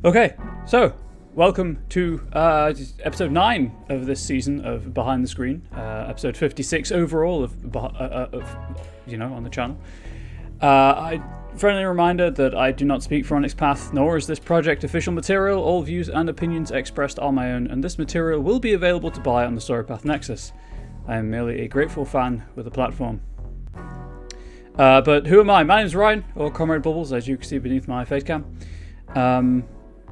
Okay, so welcome to episode 9 of this season of Behind the Screen, episode 56 overall of on the channel. Friendly reminder that I do not speak for Onyx Path, nor is this project official material. All views and opinions expressed are my own, and this material will be available to buy on the Storypath Nexus. I am merely a grateful fan with a platform. But who am I? My name is Ryan, or Comrade Bubbles, as you can see beneath my face cam.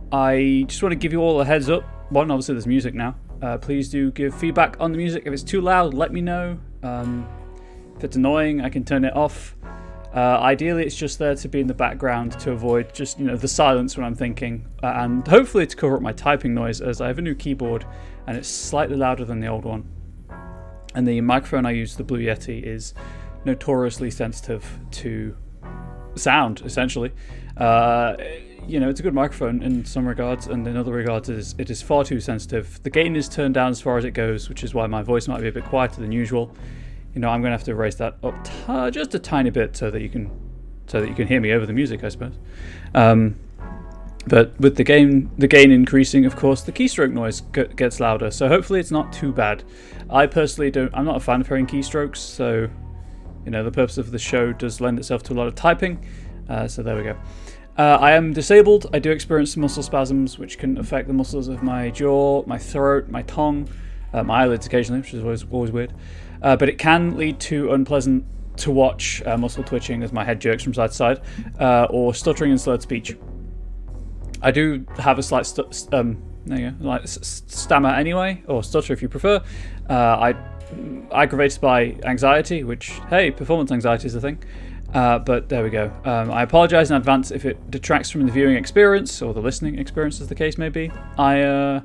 I just want to give you all a heads up. One, obviously there's music now. Please do give feedback on the music. If it's too loud, let me know. If it's annoying, I can turn it off. Ideally, it's just there to be in the background to avoid just the silence when I'm thinking, and hopefully to cover up my typing noise, as I have a new keyboard and it's slightly louder than the old one. And the microphone I use, the Blue Yeti, is notoriously sensitive to sound, essentially. It's a good microphone in some regards, and in other regards it is far too sensitive. The gain is turned down as far as it goes, which is why my voice might be a bit quieter than usual. I'm going to have to raise that up just a tiny bit so that you can hear me over the music, I suppose. But with the gain increasing, of course, the keystroke noise gets louder. So hopefully it's not too bad. I personally I'm not a fan of hearing keystrokes, so the purpose of the show does lend itself to a lot of typing. So there we go. I am disabled. I do experience muscle spasms, which can affect the muscles of my jaw, my throat, my tongue, my eyelids occasionally, which is always weird. But it can lead to unpleasant to watch muscle twitching as my head jerks from side to side, or stuttering and slurred speech. I do have a slight stammer anyway, or stutter if you prefer. Aggravated by anxiety, which, hey, performance anxiety is a thing. But there we go. I apologise in advance if it detracts from the viewing experience, or the listening experience as the case may be. I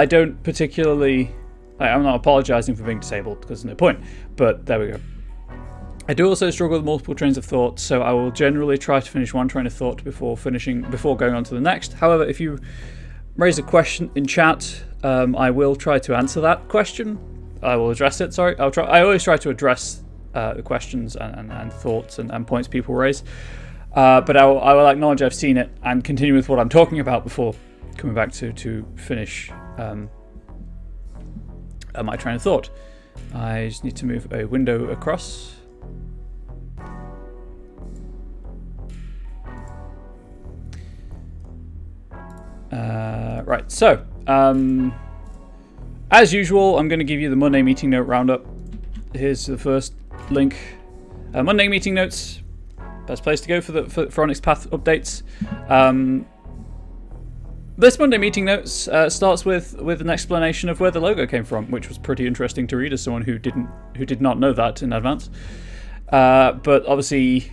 don't particularly... I'm not apologising for being disabled, because there's no point. But there we go. I do also struggle with multiple trains of thought, so I will generally try to finish one train of thought before going on to the next. However, if you raise a question in chat, I will try to answer that question. I will address it, sorry. I always try to address the questions and thoughts and points people raise. But I will acknowledge I've seen it and continue with what I'm talking about before coming back to finish my train of thought. I just need to move a window across. Right, so as usual, I'm going to give you the Monday meeting note roundup. Here's the first link. Monday meeting notes, best place to go for Onyx Path updates. This Monday meeting notes starts with an explanation of where the logo came from, which was pretty interesting to read as someone who did not know that in advance. But obviously,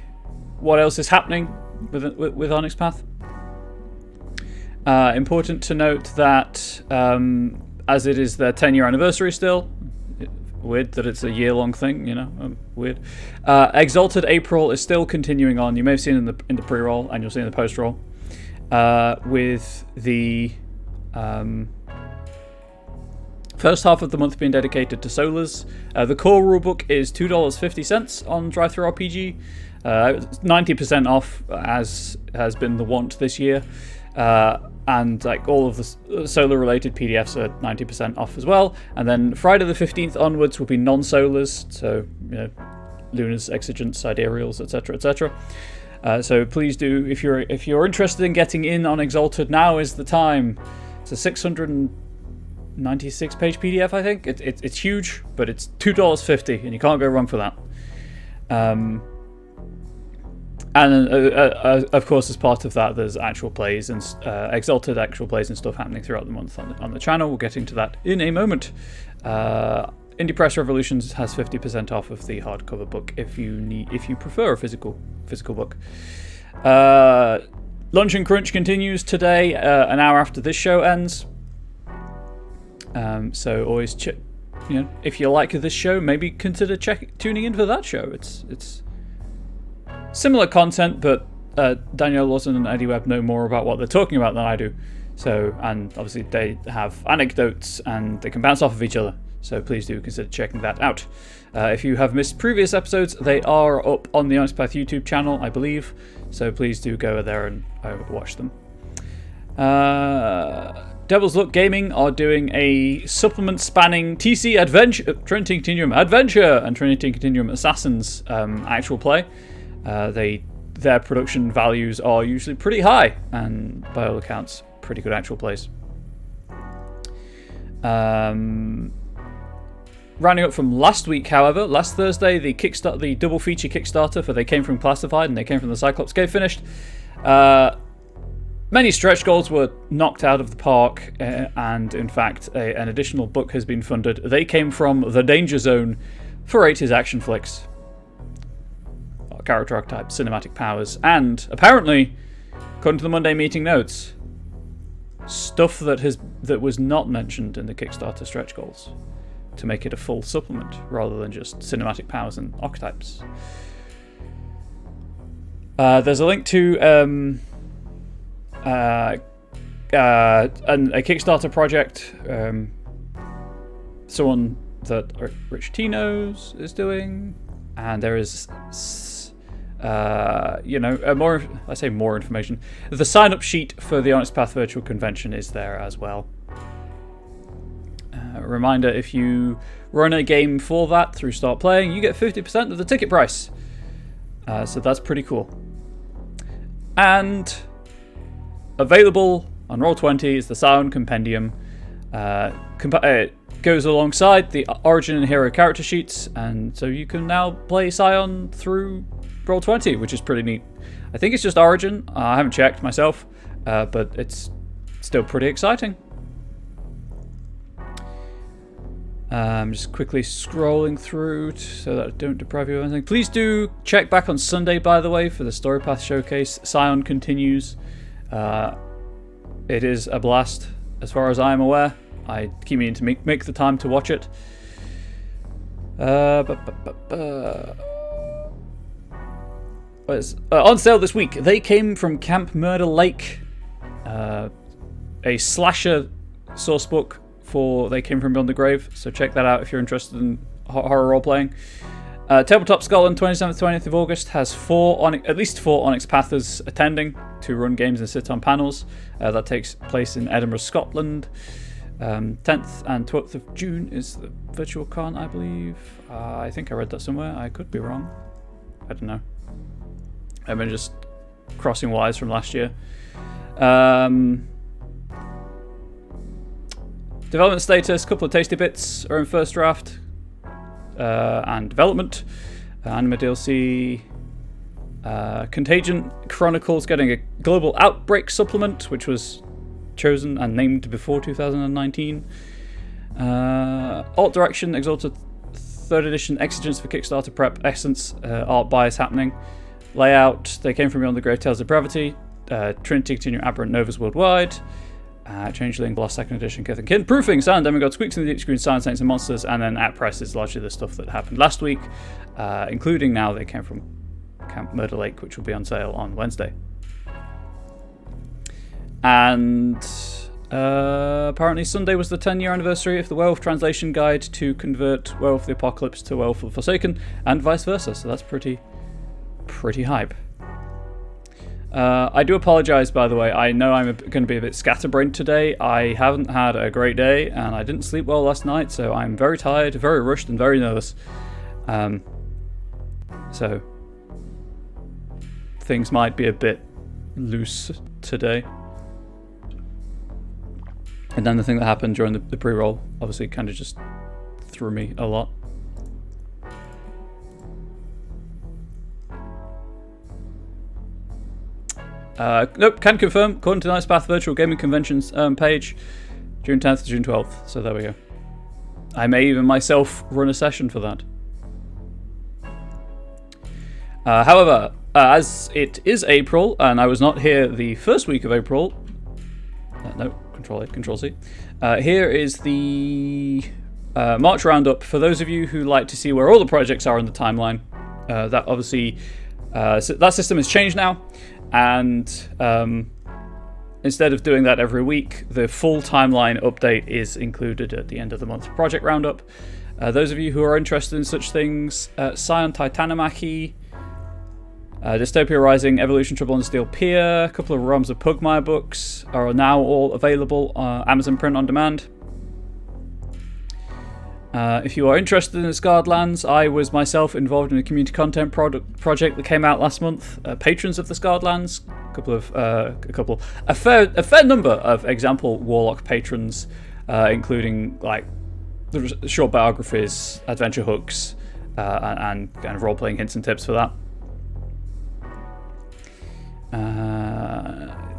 what else is happening with Onyx Path? Important to note that as it is their 10-year anniversary still. Weird that it's a year-long thing, weird. Exalted April is still continuing on. You may have seen it in the pre-roll, and you'll see in the post-roll. With the first half of the month being dedicated to solas. The core rulebook is $2.50 on DriveThruRPG. 90% off, as has been the want this year. And all of the solar-related PDFs are 90% off as well. And then Friday the 15th onwards will be non-solars, so Lunars, Exigents, Sidereals, etc., etc. So please do, if you're interested in getting in on Exalted, now is the time. It's a 696-page PDF, I think. It's huge, but it's $2.50, and you can't go wrong for that. And of course, as part of that, there's actual plays and Exalted actual plays and stuff happening throughout the month on the channel. We'll get into that in a moment. Indie Press Revolutions has 50% off of the hardcover book if you prefer a physical book. Lunch and Crunch continues today, an hour after this show ends. So always if you like this show, maybe consider tuning in for that show. It's similar content, but Danielle Lawson and Eddie Webb know more about what they're talking about than I do. So, and obviously they have anecdotes and they can bounce off of each other. So please do consider checking that out. If you have missed previous episodes, they are up on the Onyx Path YouTube channel, I believe. So please do go there and watch them. Devil's Look Gaming are doing a supplement spanning TC Adventure, Trinity Continuum Adventure, and Trinity Continuum Assassins actual play. Their production values are usually pretty high, and by all accounts, pretty good actual plays. Rounding up from last week, however, last Thursday, the double feature Kickstarter for They Came From Classified and They Came From the Cyclops Cave finished. Many stretch goals were knocked out of the park, and in fact, an additional book has been funded. They Came From the Danger Zone for 80s action flicks. Character archetype, cinematic powers, and apparently, according to the Monday meeting notes, stuff that was not mentioned in the Kickstarter stretch goals to make it a full supplement rather than just cinematic powers and archetypes. There's a link to a Kickstarter project someone that Rich T knows is doing, and there is more information. The sign-up sheet for the Onyx Path Virtual Convention is there as well. Reminder, if you run a game for that through Start Playing, you get 50% of the ticket price. So that's pretty cool. And available on Roll20 is the Scion Compendium. It goes alongside the Origin and Hero character sheets, and so you can now play Scion through Roll20, which is pretty neat. I think it's just Origin. I haven't checked myself, but it's still pretty exciting. I'm just quickly scrolling through so that I don't deprive you of anything. Please do check back on Sunday, by the way, for the Storypath Showcase. Scion continues. It is a blast, as far as I am aware. I keep meaning to make the time to watch it. On sale this week. They Came From Camp Murder Lake, a slasher source book for They Came From Beyond the Grave, so check that out if you're interested in horror role-playing. Tabletop Scotland, 27th, 20th of August, has at least four Onyx Pathers attending to run games and sit on panels. That takes place in Edinburgh, Scotland. 10th and 12th of June is the virtual con, I believe. I think I read that somewhere. I could be wrong. I don't know. I've been just crossing wires from last year. Development status, a couple of tasty bits are in first draft and development. Anima DLC. Contagion Chronicles getting a global outbreak supplement, which was chosen and named before 2019. Alt Direction, Exalted 3rd Edition, Exigence for Kickstarter Prep, Essence, Art Bias happening. Layout, They Came From Beyond the Grave, Tales of Brevity. Trinity Continuum, Aberrant Novas Worldwide. Changeling, Lost 2nd Edition, Kith and Kin. Proofing, Silent Demigod, Squeaks in the Deep Screen, Silent Saints and Monsters. And then at press is largely the stuff that happened last week, including now They Came From Camp Murder Lake, which will be on sale on Wednesday. And apparently Sunday was the 10-year anniversary of the Werewolf translation guide to convert Werewolf the Apocalypse to Werewolf the Forsaken, and vice versa, so that's pretty hype. I do apologise, by the way. I know I'm going to be a bit scatterbrained today. I haven't had a great day, and I didn't sleep well last night, so I'm very tired, very rushed, and very nervous. So things might be a bit loose today. And then the thing that happened during the pre-roll obviously kind of just threw me a lot. Nope, can confirm, according to the Onyx Path Virtual Gaming Convention's page, June 10th to June 12th, so there we go. I may even myself run a session for that. However, as it is April, and I was not here the first week of April, no, Control-A, Control-C, here is the March Roundup. For those of you who like to see where all the projects are in the timeline, that obviously, that system has changed now. And instead of doing that every week, the full timeline update is included at the end of the month project roundup. Those of you who are interested in such things, Scion Titanomachy Dystopia Rising, Evolution, Trouble on Steel Pier, a couple of Realms of Pugmire books are now all available on Amazon Print on Demand. If you are interested in the Scarred Lands, I was myself involved in a community content project that came out last month. Patrons of the Scarred Lands, a fair number of example Warlock patrons, including like the short biographies, adventure hooks, and kind of role-playing hints and tips for that.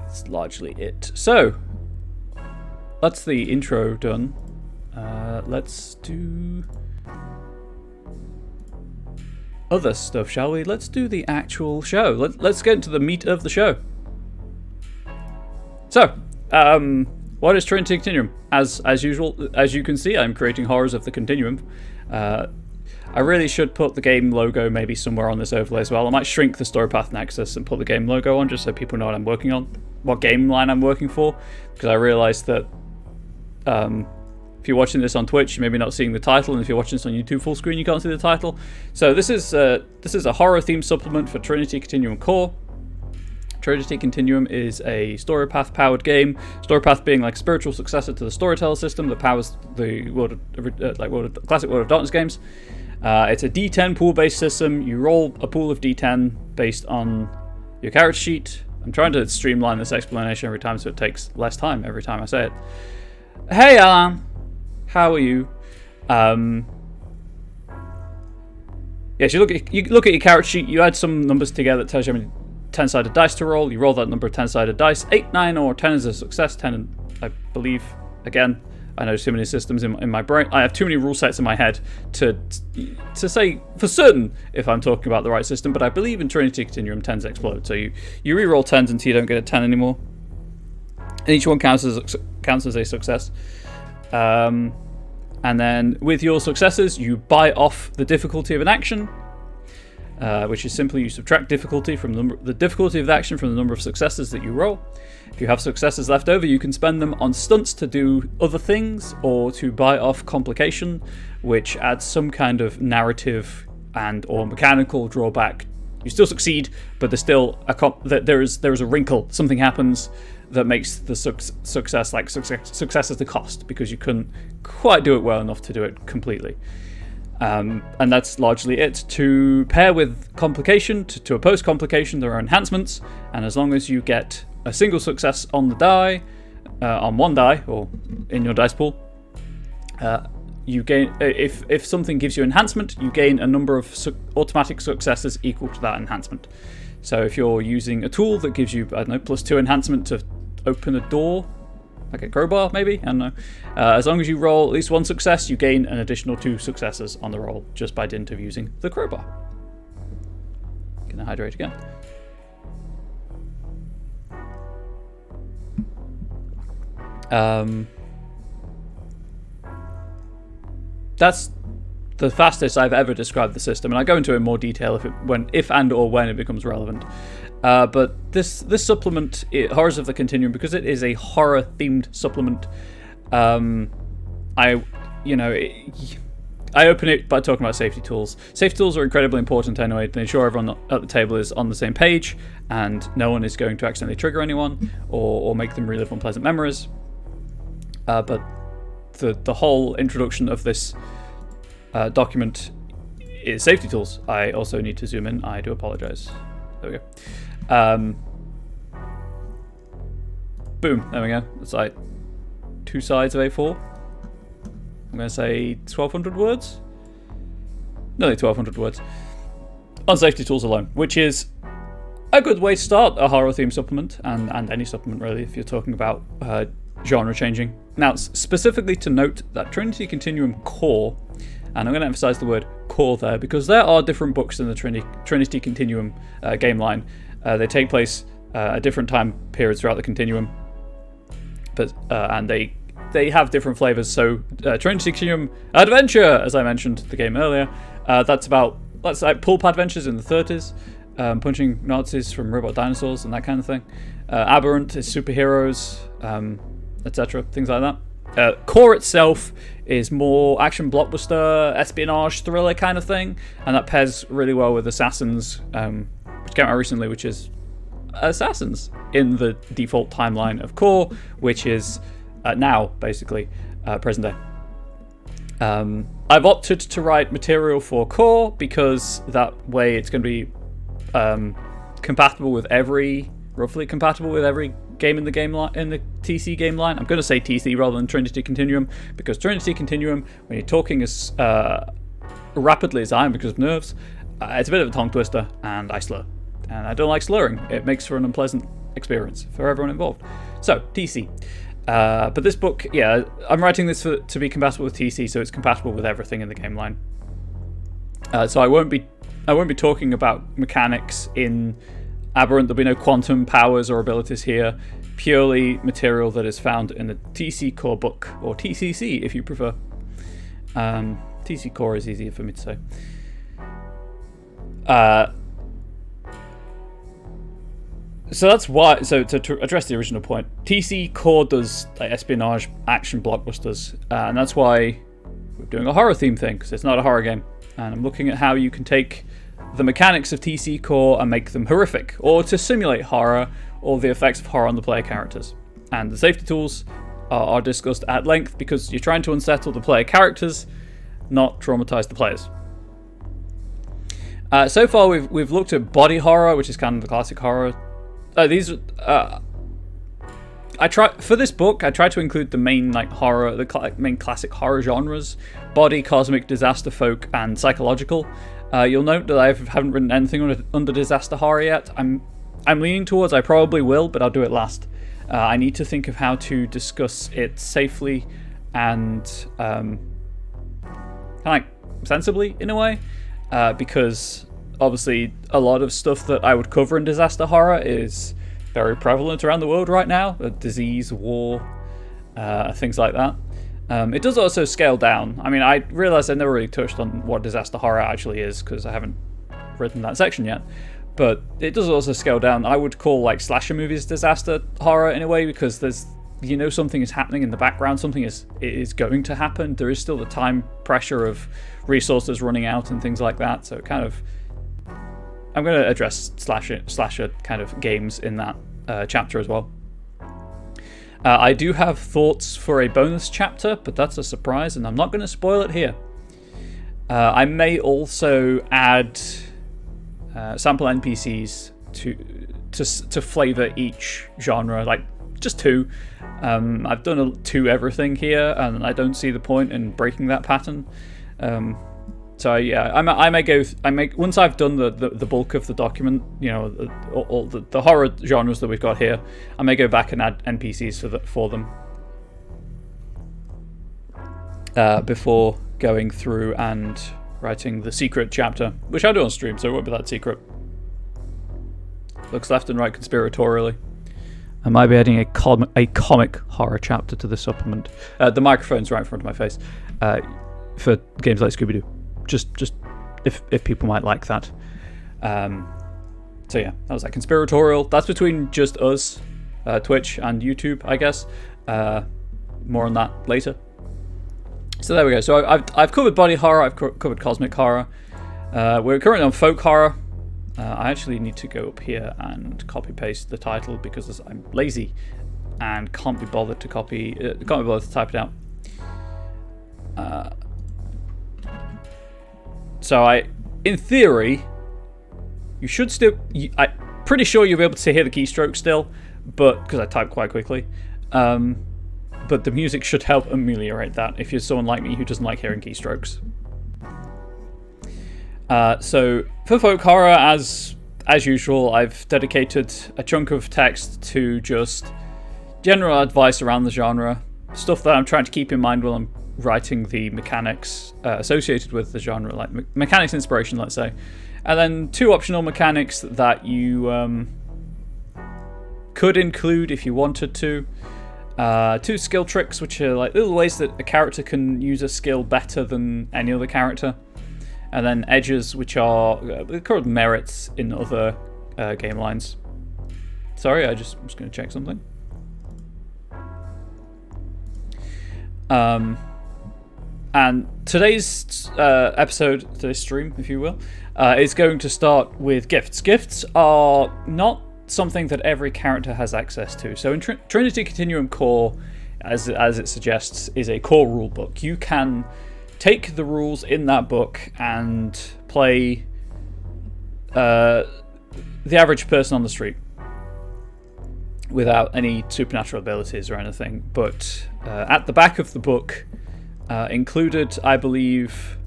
It's largely it. So that's the intro done. Let's do other stuff, shall we? Let's do the actual show. Let's get into the meat of the show. So, what is Trinity Continuum? As usual, as you can see, I'm creating Horrors of the Continuum. I really should put the game logo maybe somewhere on this overlay as well. I might shrink the Story Path Nexus and put the game logo on just so people know what I'm working on, what game line I'm working for, because I realised that if you're watching this on Twitch, you're maybe not seeing the title, and if you're watching this on YouTube full screen, you can't see the title. So this is a horror-themed supplement for Trinity Continuum Core. Trinity Continuum is a Story Path powered game. Story Path being like a spiritual successor to the Storyteller system that powers the classic World of Darkness games. It's a D10 pool-based system. You roll a pool of D10 based on your character sheet. I'm trying to streamline this explanation every time so it takes less time every time I say it. Hey Alan, how are you? Yes, you look at your character sheet. You add some numbers together that tells you how many 10-sided dice to roll. You roll that number of 10-sided dice. 8, 9, or 10 is a success. 10, I believe. Again, I know too many systems in my brain. I have too many rule sets in my head to say for certain if I'm talking about the right system, but I believe in Trinity Continuum 10s explode. So you re-roll 10s until you don't get a 10 anymore. And each one counts as a success. And then with your successes, you buy off the difficulty of an action, which is simply you subtract difficulty from the difficulty of the action from the number of successes that you roll. If you have successes left over, you can spend them on stunts to do other things or to buy off complication, which adds some kind of narrative and or mechanical drawback. You still succeed, but there's still there is a wrinkle. Something happens that makes the success as the cost because you couldn't quite do it well enough to do it completely. And that's largely it. To pair with complication, to oppose complication, there are enhancements, and as long as you get a single success on the die, on one die, or in your dice pool, you gain. If something gives you enhancement, you gain a number of automatic successes equal to that enhancement. So if you're using a tool that gives you, I don't know, +2 enhancement to open a door, like a crowbar maybe, I don't know. As long as you roll at least one success, you gain an additional 2 successes on the roll just by dint of using the crowbar. Gonna hydrate again. That's the fastest I've ever described the system, and I go into it in more detail if and or when it becomes relevant. But this supplement, Horrors of the Continuum, because it is a horror-themed supplement, I open it by talking about safety tools. Safety tools are incredibly important anyway to ensure everyone at the table is on the same page and no one is going to accidentally trigger anyone or make them relive unpleasant memories. But the whole introduction of this document is safety tools. I also need to zoom in. I do apologize. There we go. Boom. There we go. It's like 2 sides of A4. I'm going to say 1,200 words. Nearly 1,200 words. On safety tools alone, which is a good way to start a horror theme supplement, and any supplement really, if you're talking about genre changing. Now, specifically to note that Trinity Continuum Core, and I'm going to emphasize the word core there because there are different books in the Trinity Continuum game line. They take place at different time periods throughout the continuum, but and they have different flavors. So Trinity Continuum Adventure, as I mentioned the game earlier, that's like pulp adventures in the 30s, punching Nazis from robot dinosaurs and that kind of thing. Aberrant is superheroes, etc., things like that. Core itself is more action blockbuster, espionage, thriller kind of thing, and that pairs really well with Assassins, which came out recently, which is Assassins in the default timeline of Core, which is now basically present day. I've opted to write material for Core because that way it's going to be roughly compatible with every game in the TC game line. I'm going to say TC rather than Trinity Continuum, because Trinity Continuum, when you're talking as rapidly as I am because of nerves, it's a bit of a tongue twister, and I slur. And I don't like slurring. It makes for an unpleasant experience for everyone involved. So, TC. But this book, yeah, I'm writing this to be compatible with TC, so it's compatible with everything in the game line. So I won't be talking about mechanics in Aberrant. There'll be no quantum powers or abilities here. Purely material that is found in the TC Core book, or TCC if you prefer. TC Core is easier for me to say. So that's why. So to address the original point, TC Core does like espionage action blockbusters, and that's why we're doing a horror theme thing, because it's not a horror game. And I'm looking at how you can take the mechanics of TC Core and make them horrific, or to simulate horror, or the effects of horror on the player characters. And the safety tools are discussed at length because you're trying to unsettle the player characters, not traumatize the players. So far, we've looked at body horror, which is kind of the classic horror. For this book, I tried to include the main horror, main classic horror genres: body, cosmic, disaster folk, and psychological. You'll note that I haven't written anything under disaster horror yet. I'm leaning towards I probably will, but I'll do it last. I need to think of how to discuss it safely and sensibly in a way, because obviously a lot of stuff that I would cover in disaster horror is very prevalent around the world right now: disease, war, things like that. It does also scale down. I mean, I realized I never really touched on what disaster horror actually is because I haven't written that section yet, but it does also scale down. I would call slasher movies disaster horror in a way, because there's something is happening in the background, something is going to happen. There is still the time pressure of resources running out and things like that, so kind of I'm going to address slasher kind of games in that chapter as well. I do have thoughts for a bonus chapter, but that's a surprise, and I'm not going to spoil it here. I may also add sample NPCs to flavor each genre, just 2. I've done a 2 everything here, and I don't see the point in breaking that pattern. So yeah, I may once I've done the bulk of the document, all the horror genres that we've got here, I may go back and add NPCs for them before going through and writing the secret chapter, which I'll do on stream, so it won't be that secret. Looks left and right conspiratorially. I might be adding a comic horror chapter to the supplement. The microphone's right in front of my face for games like Scooby-Doo. Just if people might like that. So yeah, that was conspiratorial. That's between just us, Twitch and YouTube, I guess. More on that later. So there we go. So I've covered body horror. I've covered cosmic horror. We're currently on folk horror. I actually need to go up here and copy paste the title because I'm lazy and can't be bothered to type it out. So in theory, you should still. I'm pretty sure you'll be able to hear the keystrokes still, but because I type quite quickly. But the music should help ameliorate that if you're someone like me who doesn't like hearing keystrokes. So for folk horror, as usual, I've dedicated a chunk of text to just general advice around the genre, stuff that I'm trying to keep in mind while I'm writing the mechanics associated with the genre, like mechanics inspiration, let's say, and then 2 optional mechanics that you could include if you wanted to. 2 skill tricks, which are little ways that a character can use a skill better than any other character, and then edges, which are called merits in other game lines. Sorry, I'm just going to check something. And today's episode, today's stream, if you will, is going to start with gifts. Gifts are not something that every character has access to. So in Trinity Continuum Core, as it suggests, is a core rule book. You can take the rules in that book and play the average person on the street without any supernatural abilities or anything. But at the back of the book, included, I believe,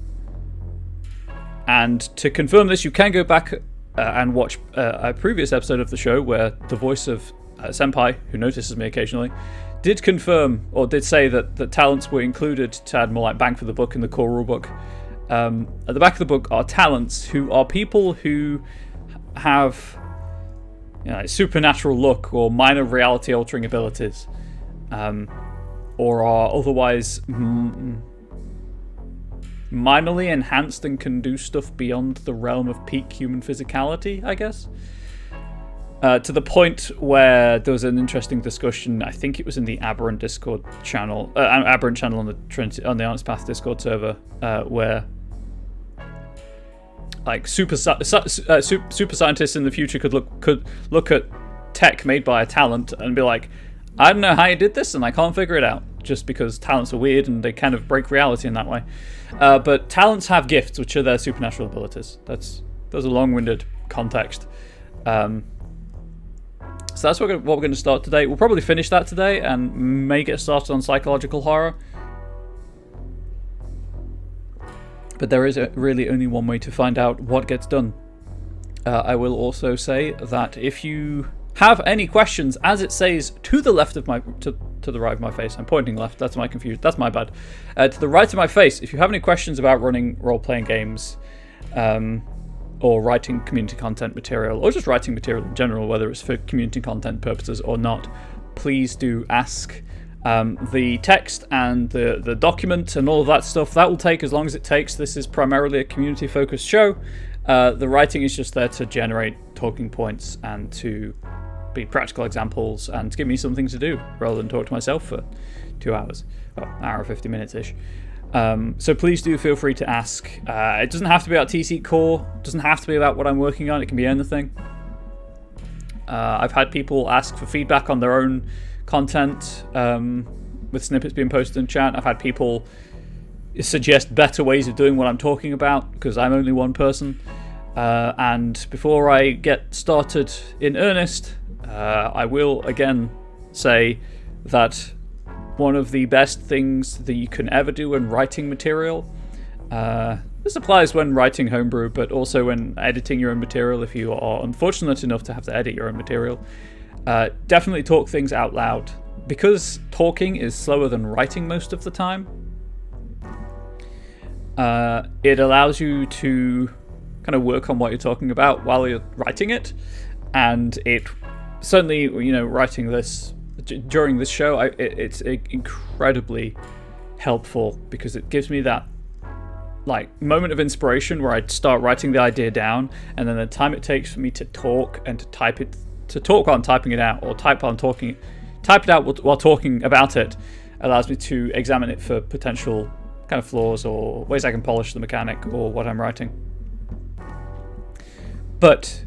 and to confirm this, you can go back and watch a previous episode of the show where the voice of Senpai, who notices me occasionally, did confirm or did say that talents were included to add more like bang for the buck in the core rulebook. At the back of the book are talents, who are people who have supernatural look or minor reality altering abilities, or are otherwise minorly enhanced and can do stuff beyond the realm of peak human physicality, I guess. To the point where there was an interesting discussion, I think it was in the Aberrant Discord channel, Aberrant channel on the Onyx Path Discord server, where like super scientists in the future could look at tech made by a talent and be like, I don't know how you did this and I can't figure it out, just because talents are weird and they kind of break reality in that way. But talents have gifts, which are their supernatural abilities. That's a long-winded context. So that's what we're going to start today. We'll probably finish that today and may get started on psychological horror. But there is really only one way to find out what gets done. I will also say that if you have any questions, as it says to the left of my to the right of my face, I'm pointing left. That's my confusion. That's my bad. To the right of my face, if you have any questions about running role-playing games, or writing community content material, or just writing material in general, whether it's for community content purposes or not, please do ask. The text and the document and all of that stuff, that will take as long as it takes. This is primarily a community-focused show. The writing is just there to generate talking points and to be practical examples and to give me something to do rather than talk to myself for 2 hours. Well, an hour and 50 minutes-ish. So please do feel free to ask. It doesn't have to be about TC Core. It doesn't have to be about what I'm working on. It can be anything. I've had people ask for feedback on their own content with snippets being posted in chat. I've had people suggest better ways of doing what I'm talking about because I'm only one person. And before I get started in earnest, I will again say that one of the best things that you can ever do when writing material, this applies when writing homebrew, but also when editing your own material if you are unfortunate enough to have to edit your own material. Definitely talk things out loud. Because talking is slower than writing most of the time, it allows you to kind of work on what you're talking about while you're writing it. And it certainly, writing this during this show, it's incredibly helpful because it gives me that moment of inspiration where I start writing the idea down, and then the time it takes for me to talk and to type it, to talk on typing it out, or type it out while talking about it, allows me to examine it for potential kind of flaws or ways I can polish the mechanic or what I'm writing. But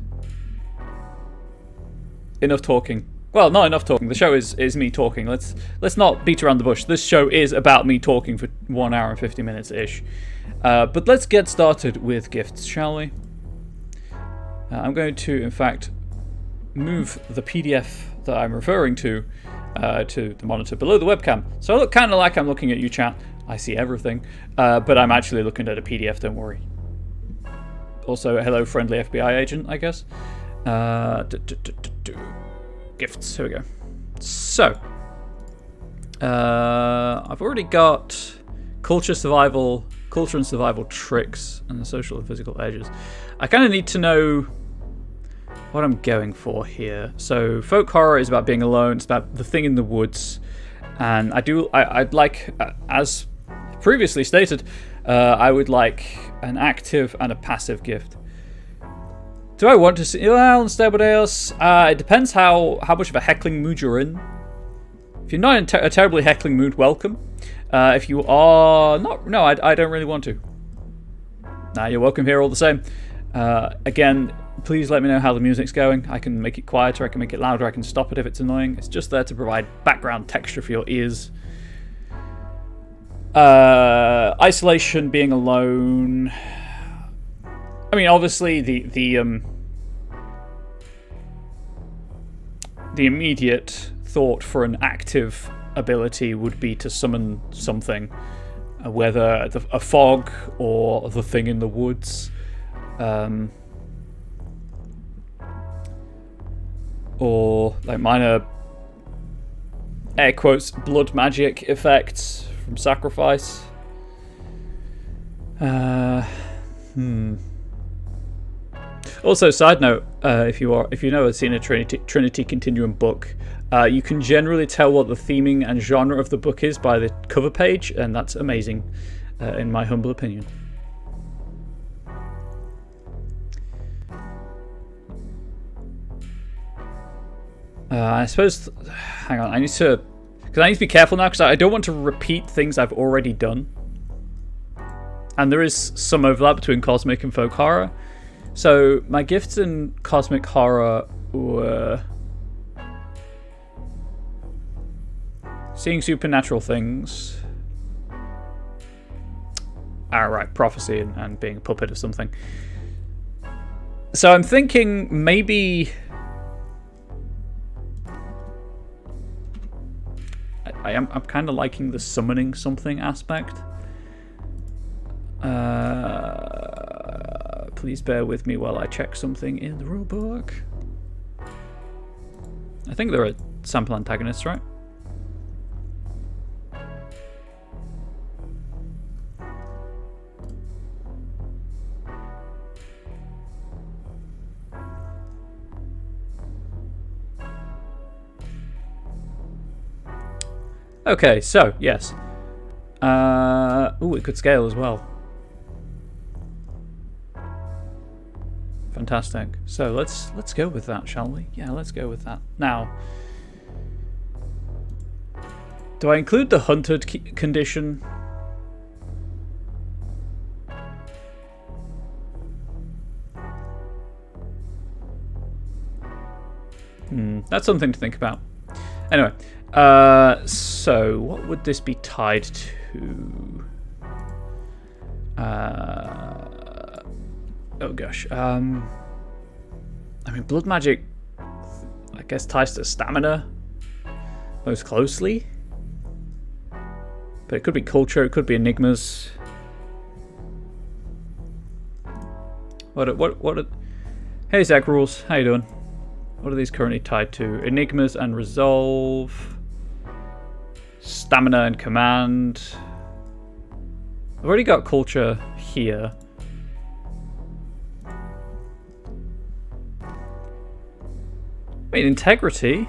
enough talking. Well, not enough talking. The show is me talking. Let's not beat around the bush. This show is about me talking for 1 hour and 50 minutes-ish. But let's get started with gifts, shall we? I'm going to, in fact, move the PDF that I'm referring to the monitor below the webcam. So I look kind of like I'm looking at you, chat. I see everything. But I'm actually looking at a PDF, don't worry. Also, hello, friendly FBI agent, I guess. Gifts, here we go. So, I've already got culture and survival tricks, and the social and physical edges. I kind of need to know what I'm going for here. So, folk horror is about being alone. It's about the thing in the woods, and I'd like, as previously stated, I would like an active and a passive gift. Do I want to see? Well, Stabledios, it depends how much of a heckling mood you're in. If you're not in a terribly heckling mood, welcome. If you are not, no, I don't really want to. Nah, you're welcome here all the same. Again, please let me know how the music's going. I can make it quieter, I can make it louder, I can stop it if it's annoying. It's just there to provide background texture for your ears. Isolation, being alone. I mean, obviously the immediate thought for an active ability would be to summon something, whether a fog or the thing in the woods, or like minor air quotes blood magic effects from sacrifice. Also, side note, if you know seen a Trinity Continuum book, you can generally tell what the theming and genre of the book is by the cover page, and that's amazing, in my humble opinion. I suppose, hang on, I need to be careful now because I don't want to repeat things I've already done, and there is some overlap between cosmic and folk horror. So my gifts in cosmic horror were seeing supernatural things. Right, prophecy and being a puppet of something. So I'm thinking maybe I'm kind of liking the summoning something aspect. Please bear with me while I check something in the rulebook. I think there are sample antagonists, right? Okay, so yes. It could scale as well. Fantastic. So let's go with that, shall we? Yeah, let's go with that. Now, do I include the hunted condition? That's something to think about. Anyway, so what would this be tied to? Oh gosh. I mean, blood magic, I guess, ties to stamina most closely. But it could be culture, it could be enigmas. Hey Zach Rules, how you doing? What are these currently tied to? Enigmas and resolve. Stamina and command. I've already got culture here. I mean, integrity.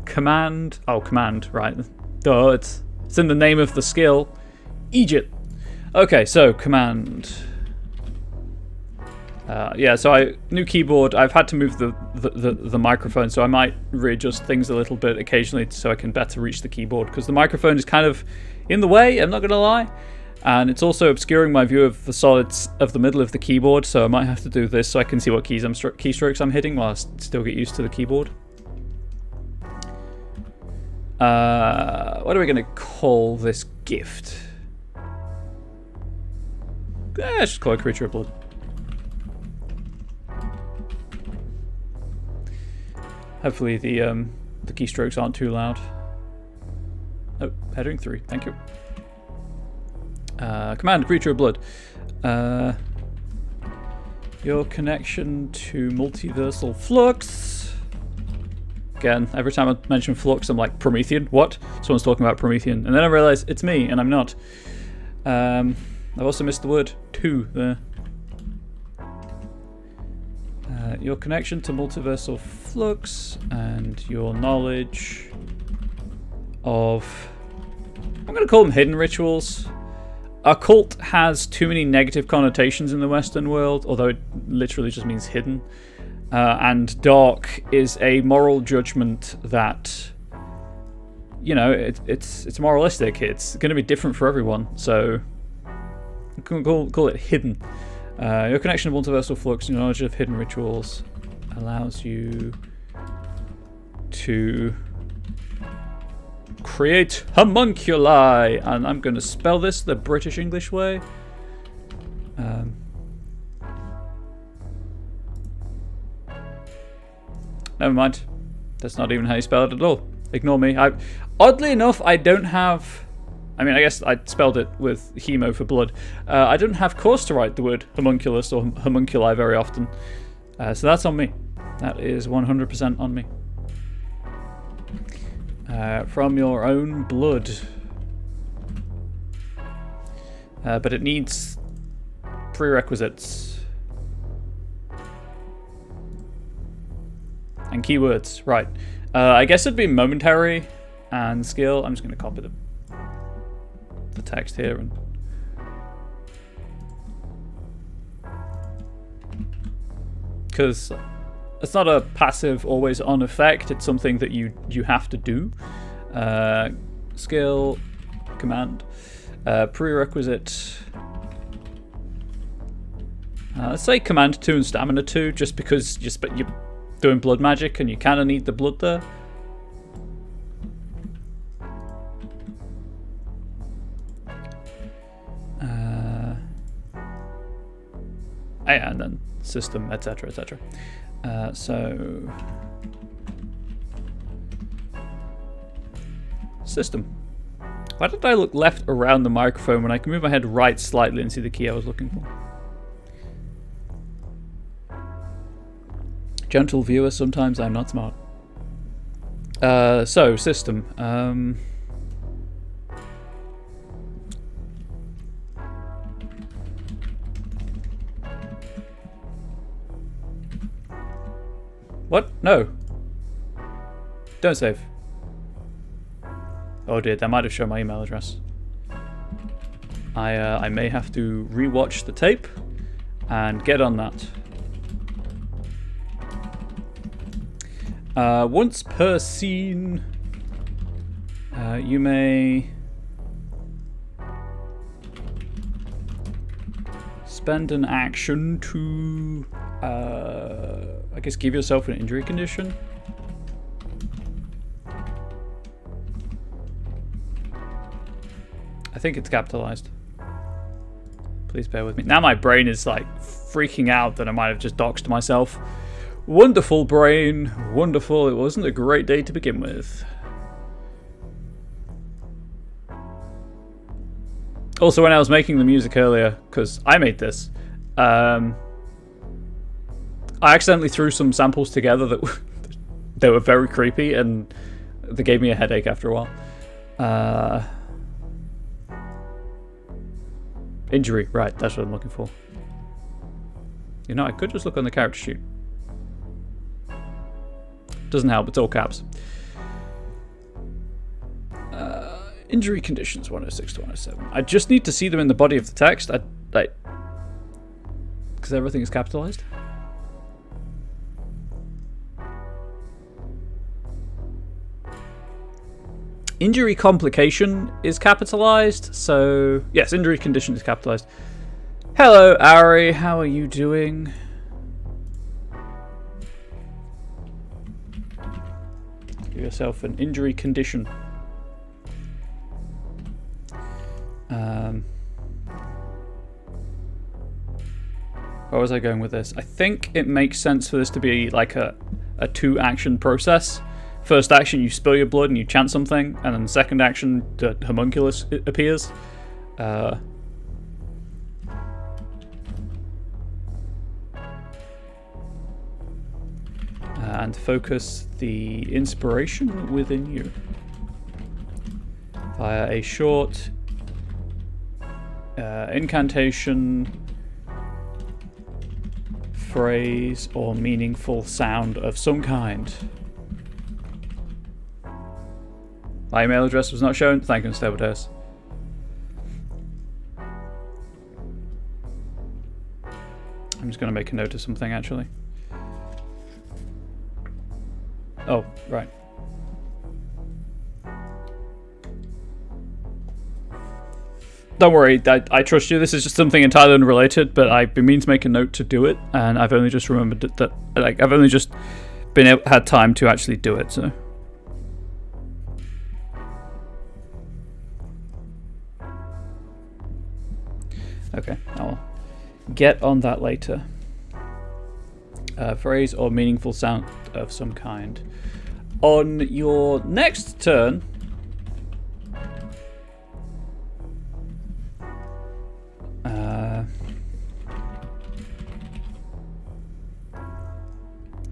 Command. Oh, command, right. Duh, it's in the name of the skill. Egypt. Okay, so command. Yeah, so new keyboard. I've had to move the microphone, so I might readjust things a little bit occasionally so I can better reach the keyboard, because the microphone is kind of in the way, I'm not going to lie. And it's also obscuring my view of the solids of the middle of the keyboard, so I might have to do this so I can see what keystrokes I'm hitting while I still get used to the keyboard. What are we going to call this gift? Let's just call it Creature of Blood. Hopefully the keystrokes aren't too loud. Oh, heading 3, thank you. Command, Creature of Blood. Your connection to multiversal flux. Again, every time I mention flux, I'm like, Promethean? What? Someone's talking about Promethean. And then I realize it's me, and I'm not. I've also missed the word to there. Your connection to multiversal flux and your knowledge of... I'm going to call them hidden rituals. Occult has too many negative connotations in the Western world, although it literally just means hidden. And dark is a moral judgment that you know, it's moralistic. It's going to be different for everyone. So call it hidden. Your connection to multiversal flux, your knowledge of hidden rituals, allows you to create homunculi, and I'm going to spell this the British English way. Never mind. That's not even how you spell it at all. Ignore me. Oddly enough, I don't have... I mean, I guess I spelled it with hemo for blood. I don't have cause to write the word homunculus or homunculi very often. So that's on me. That is 100% on me. From your own blood. But it needs prerequisites. And keywords, right. I guess it'd be momentary and skill. I'm just going to copy the text here. And because it's not a passive, always on effect. It's something that you have to do. Skill, command, prerequisite. Let's say command 2 and stamina 2, just because you're doing blood magic and you kind of need the blood there. Yeah, and then system, etc., etc. So system. Why did I look left around the microphone when I can move my head right slightly and see the key I was looking for? Gentle viewer, sometimes I'm not smart. So, system. What? No. Don't save. Oh dear, that might have shown my email address. I may have to rewatch the tape and get on that. Once per scene, you may spend an action to, I guess, give yourself an injury condition. I think it's capitalized. Please bear with me. Now my brain is like freaking out that I might have just doxed myself. Wonderful brain, wonderful. It wasn't a great day to begin with. Also, when I was making the music earlier, because I made this, I accidentally threw some samples together that they were very creepy, and they gave me a headache after a while. Injury, right, that's what I'm looking for. You know, I could just look on the character sheet. Doesn't help, it's all caps. Injury conditions 106 to 107. I just need to see them in the body of the text. Because everything is capitalized. Injury complication is capitalized, so yes, injury condition is capitalized. Hello, Ari, how are you doing? Give yourself an injury condition. Where was I going with this? I think it makes sense for this to be like a 2-action process. First action, you spill your blood and you chant something, and then the second action, the homunculus appears. And focus the inspiration within you via a short incantation, phrase, or meaningful sound of some kind. My email address was not shown. Thank you, Stable Days. I'm just going to make a note of something, actually. Oh, right. don't worry, I trust you. This is just something entirely unrelated, but I've been meaning to make a note to do it, and I've only just remembered that like, I've only just had time to actually do it, so. Okay, I'll get on that later. Phrase or meaningful sound of some kind. On your next turn,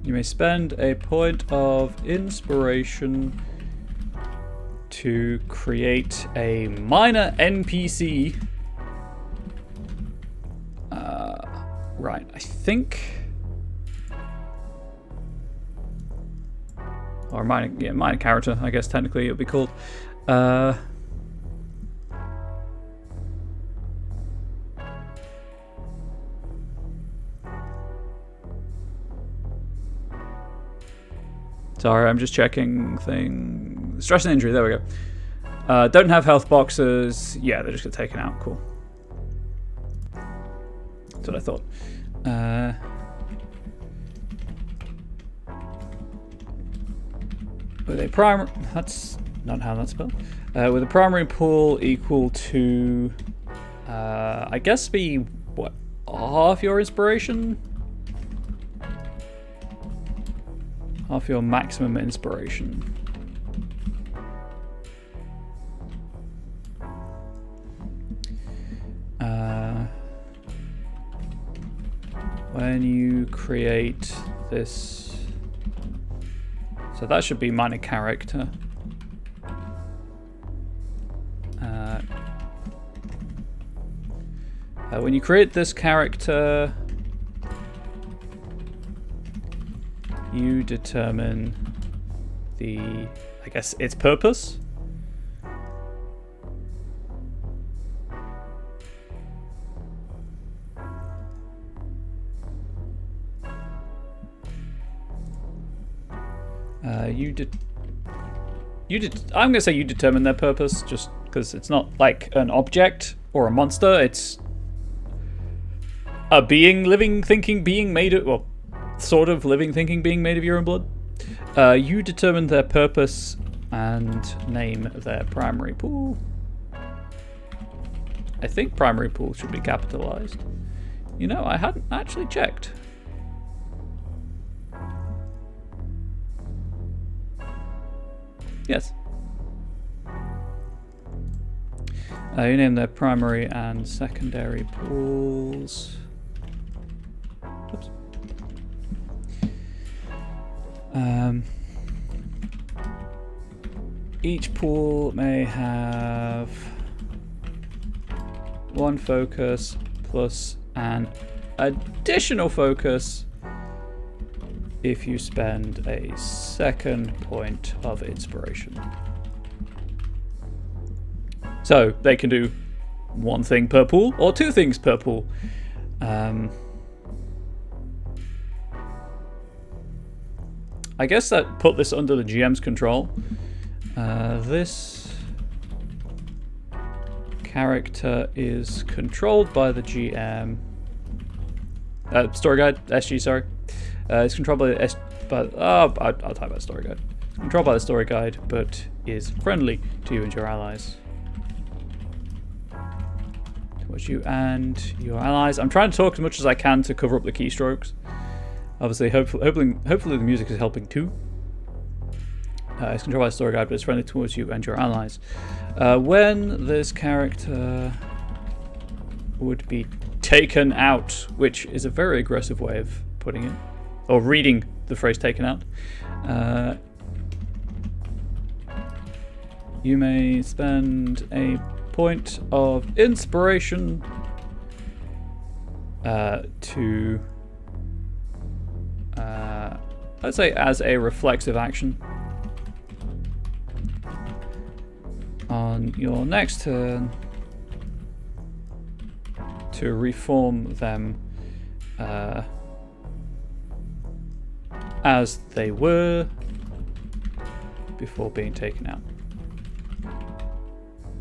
you may spend a point of inspiration to create a minor NPC. Right, I think. Or minor character, I guess technically it would be called. Sorry, I'm just checking things. Stress and injury, there we go. Don't have health boxes. Yeah, they're just get taken out. Cool. That's what I thought. With a primary, that's not how that's spelled. With a primary pool equal to, I guess, be what, half your inspiration, half your maximum inspiration. When you create this, so that should be minor character. When you create this character, you determine I guess, its purpose. I'm gonna say you determine their purpose, just because it's not like an object or a monster. It's a living, thinking being made of, well, sort of living, thinking being made of your own blood. You determine their purpose and name their primary pool. I think primary pool should be capitalized. You know, I hadn't actually checked. Yes. You name their primary and secondary pools. Oops. Each pool may have one focus plus an additional focus if you spend a second point of inspiration. So they can do one thing per pool or two things per pool. I guess that put this under the GM's control. This character is controlled by the GM. Story guide, SG, sorry. It's controlled by the I'll type out story guide. It's controlled by the story guide, but is friendly to you and your allies. Towards you and your allies. I'm trying to talk as much as I can to cover up the keystrokes. Obviously, hopefully the music is helping too. It's controlled by the story guide, but it's friendly towards you and your allies. When this character would be taken out, which is a very aggressive way of putting it, or reading the phrase taken out, you may spend a point of inspiration to, let's say, as a reflexive action. On your next turn, to reform them as they were before being taken out.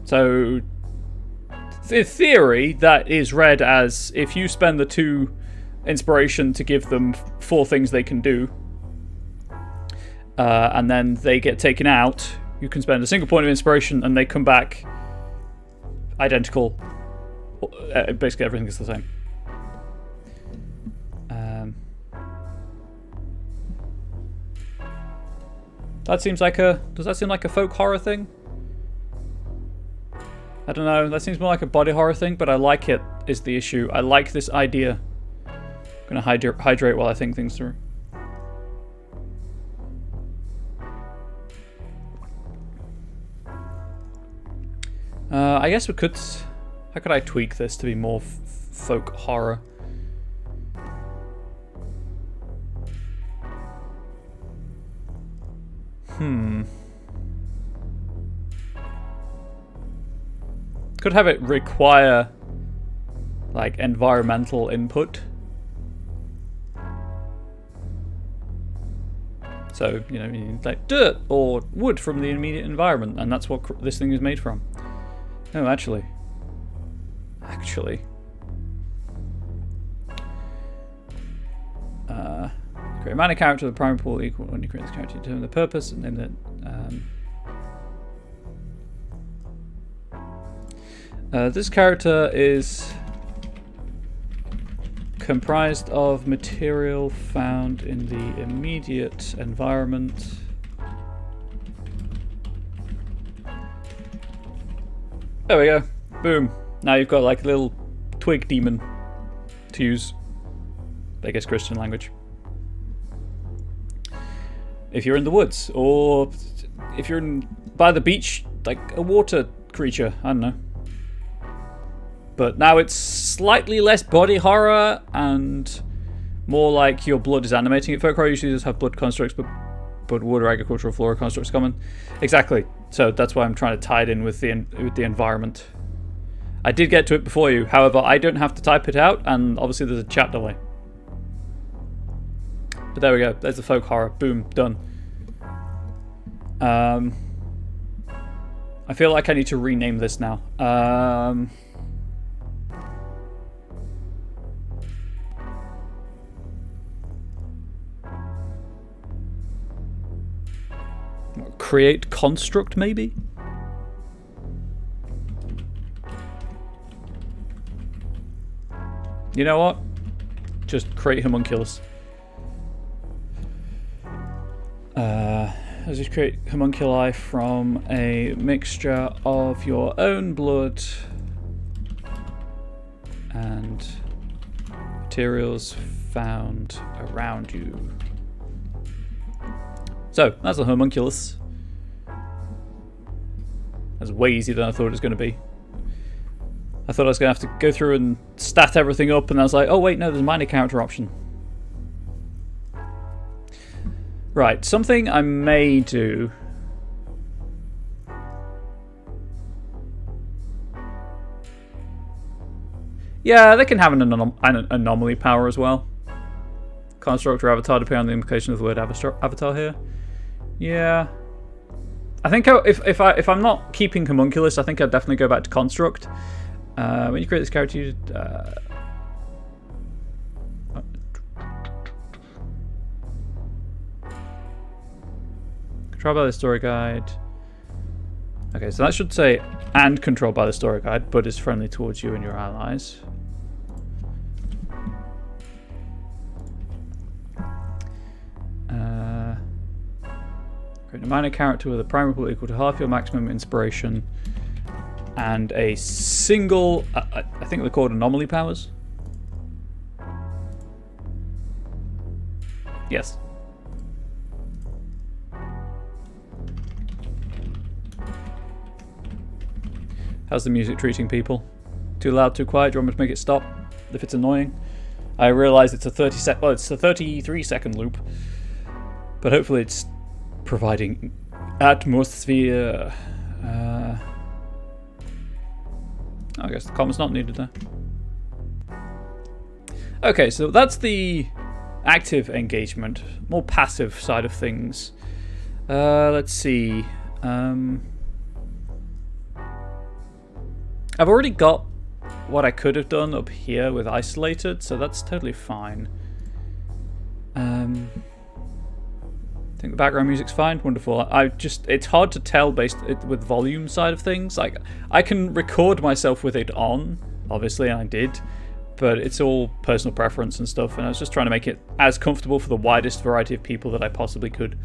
So in theory, that is read as if you spend the 2 inspiration to give them 4 things they can do, and then they get taken out, you can spend a single point of inspiration and they come back identical. Basically everything is the same. That seems like a... Does that seem like a folk horror thing? I don't know. That seems more like a body horror thing, but I like it, is the issue. I like this idea. I'm going to hydrate while I think things through. I guess we could... How could I tweak this to be more folk horror? Could have it require like environmental input. So, you know, you need like dirt or wood from the immediate environment, and that's what this thing is made from. No, actually. Create a mana character with a primary pool equal when you create this character, you determine the purpose, and then this character is comprised of material found in the immediate environment. There we go. Boom. Now you've got like a little twig demon to use, I guess, Christian language. If you're in the woods, or if you're by the beach, like a water creature, I don't know. But now it's slightly less body horror and more like your blood is animating it. Folk horror usually does have blood constructs, but wood or agricultural flora constructs common. Exactly. So that's why I'm trying to tie it in with the environment. I did get to it before you, however, I don't have to type it out, and obviously there's a chat delay. But there we go. There's the folk horror. Boom. Done. I feel like I need to rename this now. Create construct, maybe? You know what? Just create homunculus. Let's just create homunculi from a mixture of your own blood and materials found around you. So, that's a homunculus. That's way easier than I thought it was going to be. I thought I was going to have to go through and stat everything up, and I was like, oh wait, no, there's a minor character option. Right, something I may do. Yeah, they can have an anomaly power as well. Construct or avatar, depending on the implication of the word avatar here. Yeah. I think if I'm not keeping homunculus, I think I'd definitely go back to construct. When you create this character, you controlled by the story guide. Okay, so that should say and controlled by the story guide, but is friendly towards you and your allies. Create a minor character with a primary pool equal to half your maximum inspiration and a single, I think they're called anomaly powers. Yes. How's the music treating people? Too loud, too quiet? Do you want me to make it stop if it's annoying? I realise it's a 33-second loop, but hopefully it's providing atmosphere. I guess the comma's not needed there. Okay, so that's the active engagement, more passive side of things. Let's see. I've already got what I could have done up here with Isolated, so that's totally fine. I think the background music's fine. Wonderful. It's hard to tell with volume side of things. Like, I can record myself with it on, obviously, and I did, but it's all personal preference and stuff, and I was just trying to make it as comfortable for the widest variety of people that I possibly could.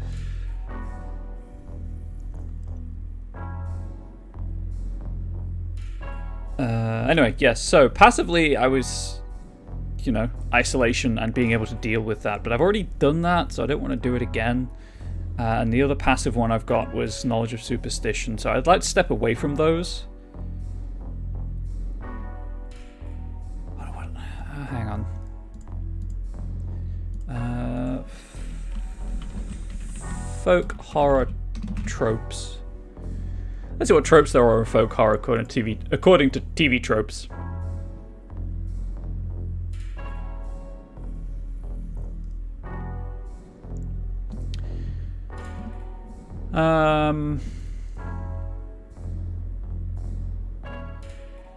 Anyway, yes, so passively I was, you know, isolation and being able to deal with that, but I've already done that, so I don't want to do it again. And the other passive one I've got was knowledge of superstition, so I'd like to step away from those. Hang on. Folk horror tropes. Let's see what tropes there are in folk horror according to TV tropes.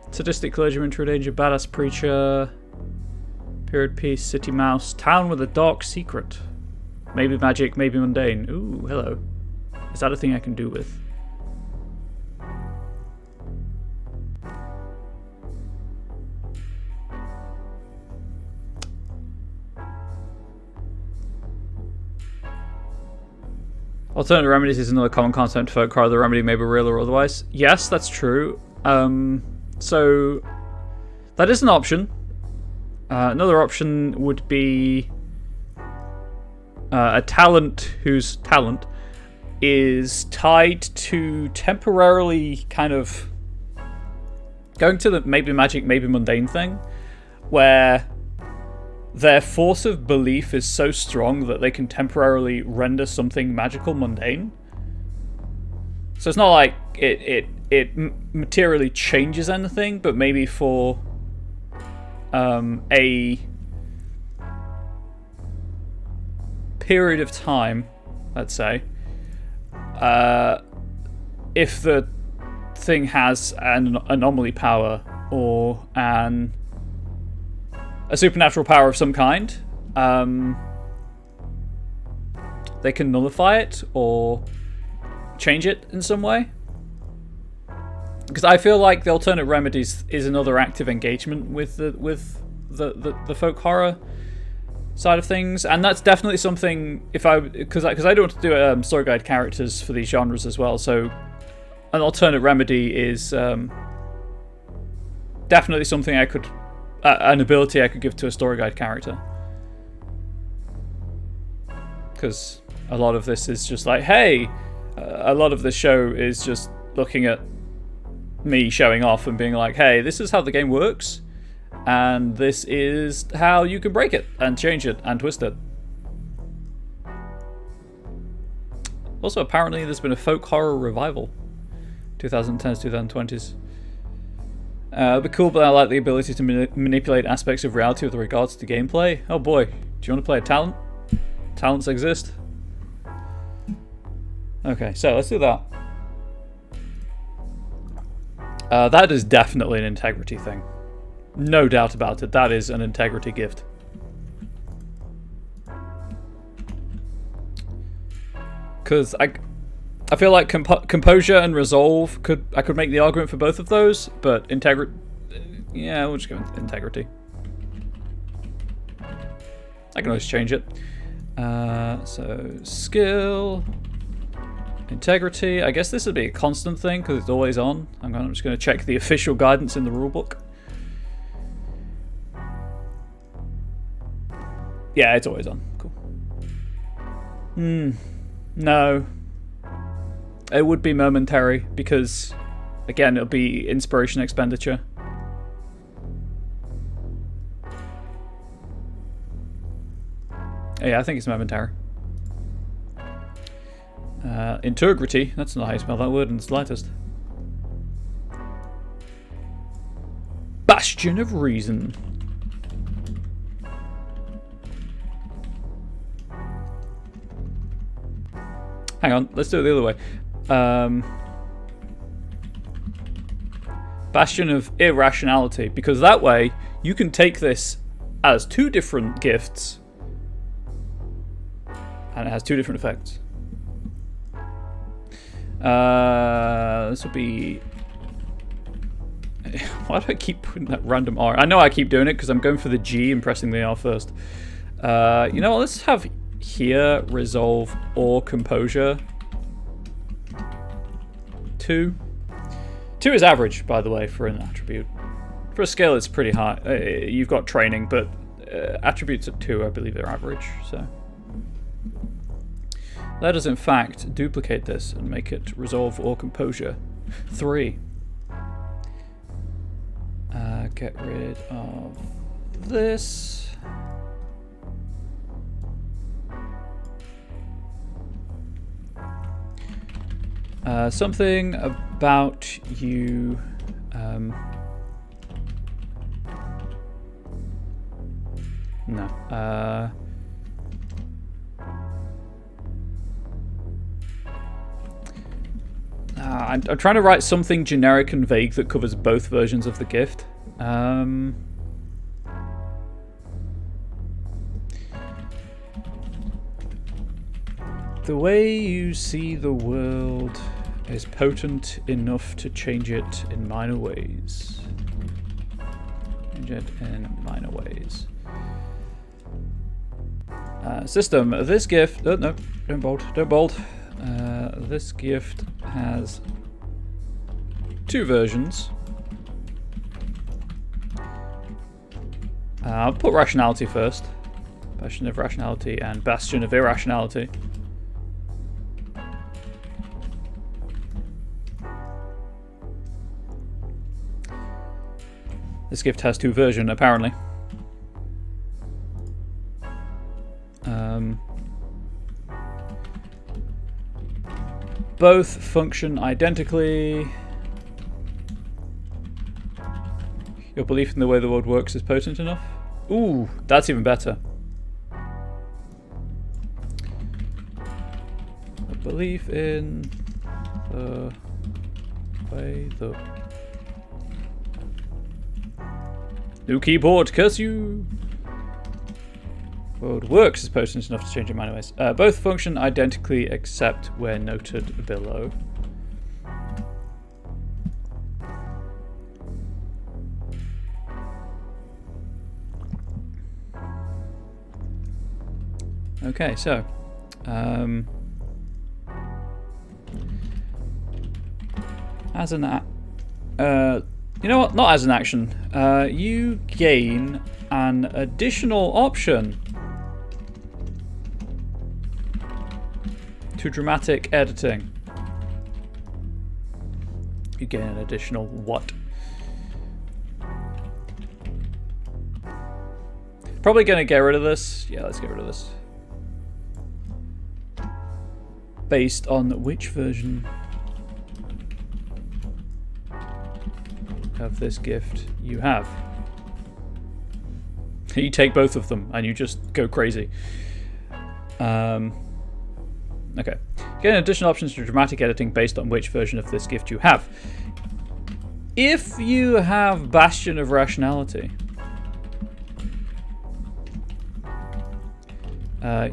Sadistic clergyman, true danger, badass preacher, period piece, city mouse, town with a dark secret. Maybe magic, maybe mundane. Ooh, hello. Is that a thing I can do with? Alternative remedies is another common concept for folk horror. The remedy may be real or otherwise. Yes, that's true. So that is an option. Another option would be a talent whose talent is tied to temporarily kind of going to the maybe magic, maybe mundane thing, where their force of belief is so strong that they can temporarily render something magical mundane. So it's not like it materially changes anything, but maybe for a period of time, let's say, if the thing has an anomaly power or a supernatural power of some kind, they can nullify it or change it in some way. Because I feel like the alternate remedies is another active engagement with the folk horror side of things, and that's definitely something. Because I don't want to do story guide characters for these genres as well, so an alternate remedy is definitely something I could. An ability I could give to a story guide character. Because a lot of this is just like, hey, a lot of this show is just looking at me showing off and being like, hey, this is how the game works, and this is how you can break it and change it and twist it. Also, apparently there's been a folk horror revival, 2010s, 2020s. It'd be cool, but I like the ability to manipulate aspects of reality with regards to gameplay. Oh boy, do you want to play a talent? Talents exist. Okay, so let's do that. That is definitely an integrity thing. No doubt about it. That is an integrity gift. Because I feel like composure and resolve I could make the argument for both of those, but integrity, yeah, we'll just go with integrity. I can always change it. So skill, integrity. I guess this would be a constant thing because it's always on. I'm just going to check the official guidance in the rulebook. Yeah, it's always on. Cool. No. It would be momentary because, again, it'll be inspiration expenditure. Yeah, I think it's momentary. Integrity, that's not how you spell that word in the slightest. Bastion of Reason. Hang on, let's do it the other way. Bastion of Irrationality, because that way you can take this as 2 different gifts and it has 2 different effects. This will be... Why do I keep putting that random R? I know I keep doing it because I'm going for the G and pressing the R first. You know what, let's have here resolve or composure 2. 2 is average, by the way, for an attribute. For a skill, it's pretty high. You've got training, but attributes at 2, I believe, are average. So let us, in fact, duplicate this and make it resolve or composure 3. Get rid of this. Something about you. No. I'm trying to write something generic and vague that covers both versions of the gift. The way you see the world is potent enough to change it in minor ways. Change it in minor ways. System. This gift... Oh, no. Don't bold. Don't bold. This gift has 2 versions. I'll put Rationality first. Bastion of Rationality and Bastion of Irrationality. This gift has 2 versions, apparently. Both function identically. Your belief in the way the world works is potent enough. Ooh, that's even better. A belief in the way the... New keyboard, curse you! World works is potent enough to change in minor ways. Both function identically except where noted below. Okay, so as an you know what? Not as an action. You gain an additional option to dramatic editing. You gain an additional what? Probably gonna get rid of this. Yeah, let's get rid of this. Based on which version of this gift you have. You take both of them and you just go crazy. Okay. Get additional options to dramatic editing based on which version of this gift you have. If you have Bastion of Rationality,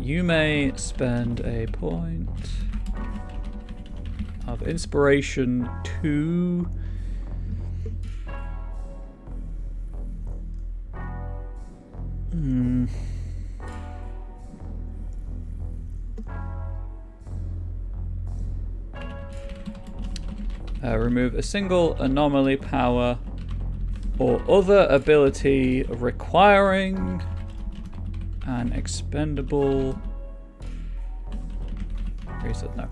you may spend a point of inspiration to remove a single anomaly power or other ability requiring an expendable reset. No.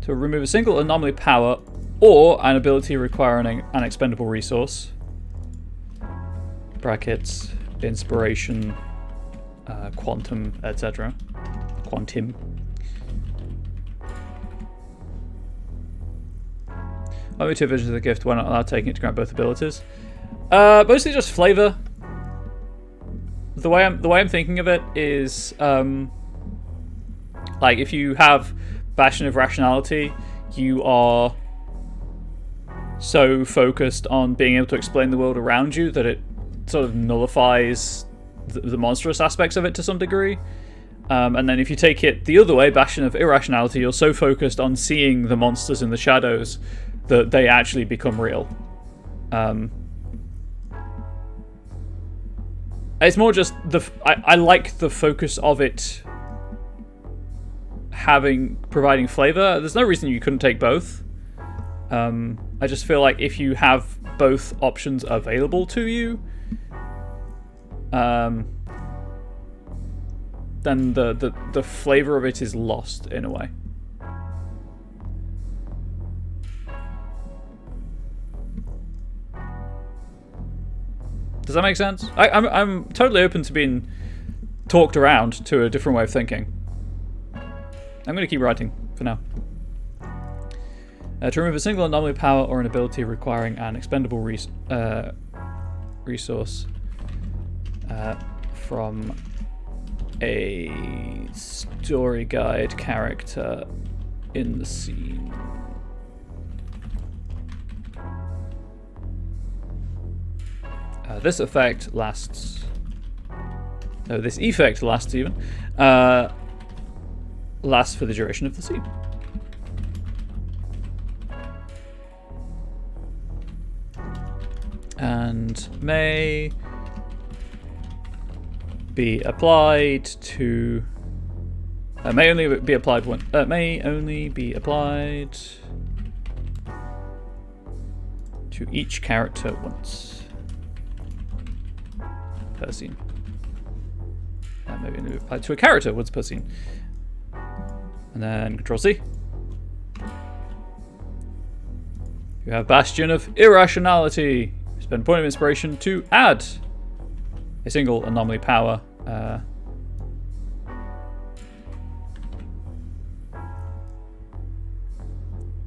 To remove a single anomaly power or an ability requiring an expendable resource. Brackets, inspiration, quantum, etc. Quantum. Only 2 versions of the gift. Why not allow taking it to grant both abilities? Mostly just flavor. The way I'm thinking of it is, like if you have Bastion of Rationality, you are so focused on being able to explain the world around you that it sort of nullifies the monstrous aspects of it to some degree. And then if you take it the other way, Bastion of Irrationality, you're so focused on seeing the monsters in the shadows that they actually become real. It's more just I like the focus of it providing flavor. There's no reason you couldn't take both. I just feel like if you have both options available to you, then the flavor of it is lost in a way. Does that make sense? I'm totally open to being talked around to a different way of thinking. I'm going to keep writing for now. To remove a single anomaly power or an ability requiring an expendable resource from a story guide character in the scene. This effect lasts... No, this effect lasts even. Lasts for the duration of the scene. And may be applied to... may only be applied one... may only be applied to each character once per scene. Maybe only be applied to a character once per scene. And then Control-C. You have Bastion of Irrationality. Spend point of inspiration to add a single anomaly power to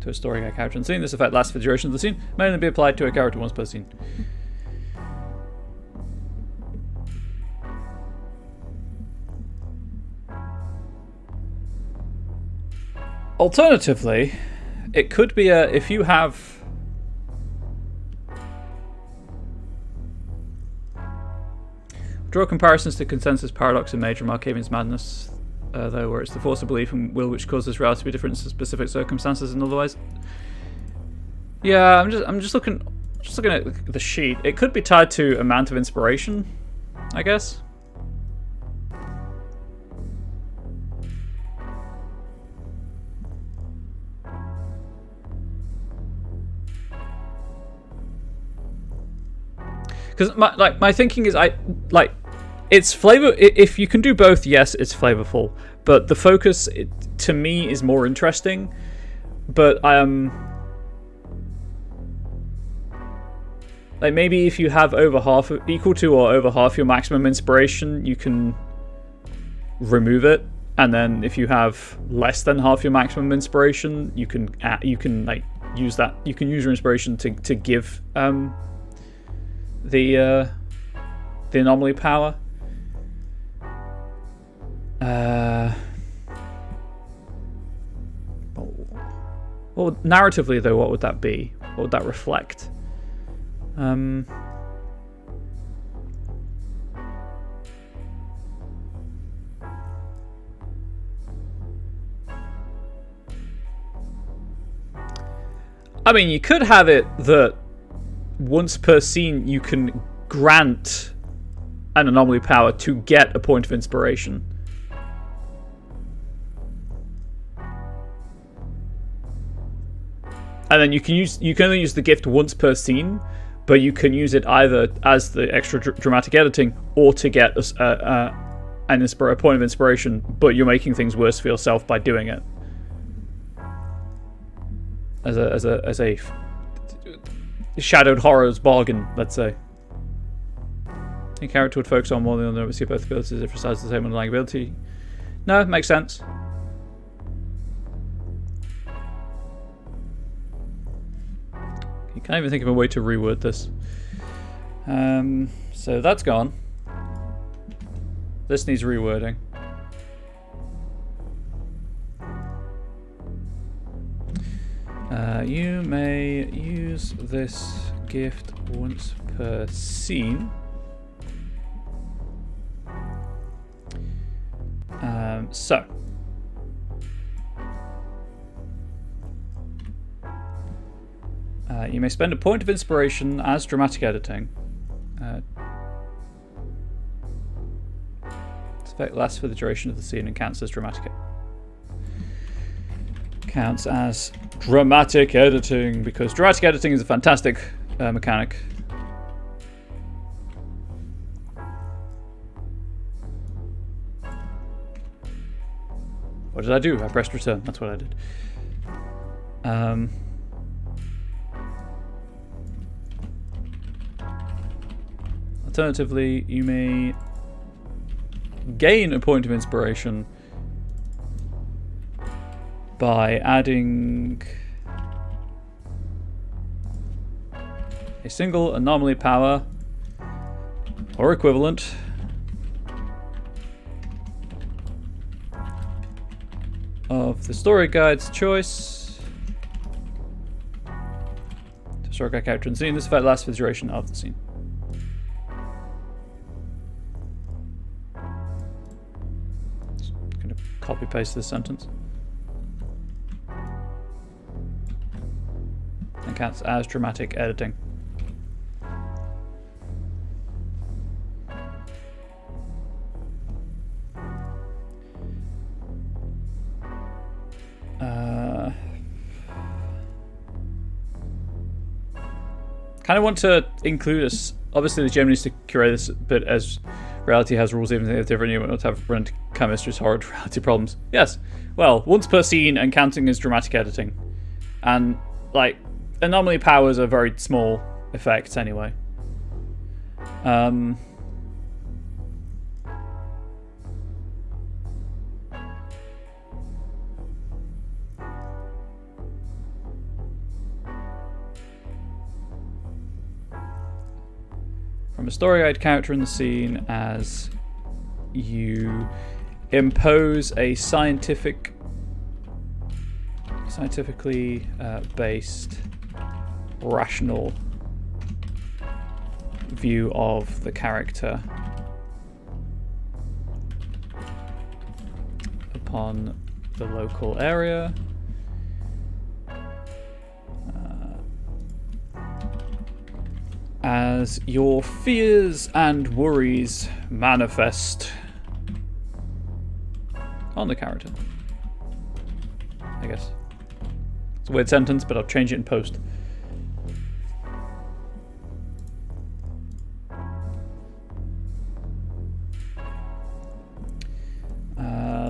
a story guide character in the scene. This effect lasts for the duration of the scene. May only be applied to a character once per scene. Alternatively, it could be if you have draw comparisons to Consensus Paradox and Major Markavian's Madness, though, where it's the force of belief and will which causes reality to be different in specific circumstances and otherwise. Yeah, I'm just looking at the sheet. It could be tied to amount of inspiration, I guess. Because my thinking is it's flavor. If you can do both, yes, it's flavorful. But the focus to me is more interesting. But like maybe if you have equal to or over half your maximum inspiration, you can remove it. And then if you have less than half your maximum inspiration, you can like use that. You can use your inspiration to give the anomaly power. Well, narratively though, what would that be? What would that reflect? I mean, you could have it that once per scene you can grant an anomaly power to get a point of inspiration. And then you can only use the gift once per scene, but you can use it either as the extra dramatic editing or to get a point of inspiration, but you're making things worse for yourself by doing it. As a shadowed horrors bargain, let's say. A character would focus on more than the receive both abilities if resides the same underlying ability. No, it makes sense. You can't even think of a way to reword this. So that's gone. This needs rewording. You may use this gift once per scene. You may spend a point of inspiration as dramatic editing. This effect lasts for the duration of the scene and counts as dramatic editing, because dramatic editing is a fantastic mechanic. What did I do? I pressed return. That's what I did. Alternatively, you may gain a point of inspiration by adding a single anomaly power or equivalent of the story guide's choice to story guide character in the scene. This effect lasts for the duration of the scene. Just gonna copy paste this sentence. And counts as dramatic editing. Kind of want to include us. Obviously, the GM needs to curate this bit as reality has rules, even if different. You won't have run into chemistry's horrid reality problems. Yes. Well, once per scene and counting as dramatic editing, and like anomaly powers are very small effects anyway. From a story guide character in the scene, as you impose a scientifically based, rational view of the character upon the local area. As your fears and worries manifest on the character. I guess. It's a weird sentence, but I'll change it in post.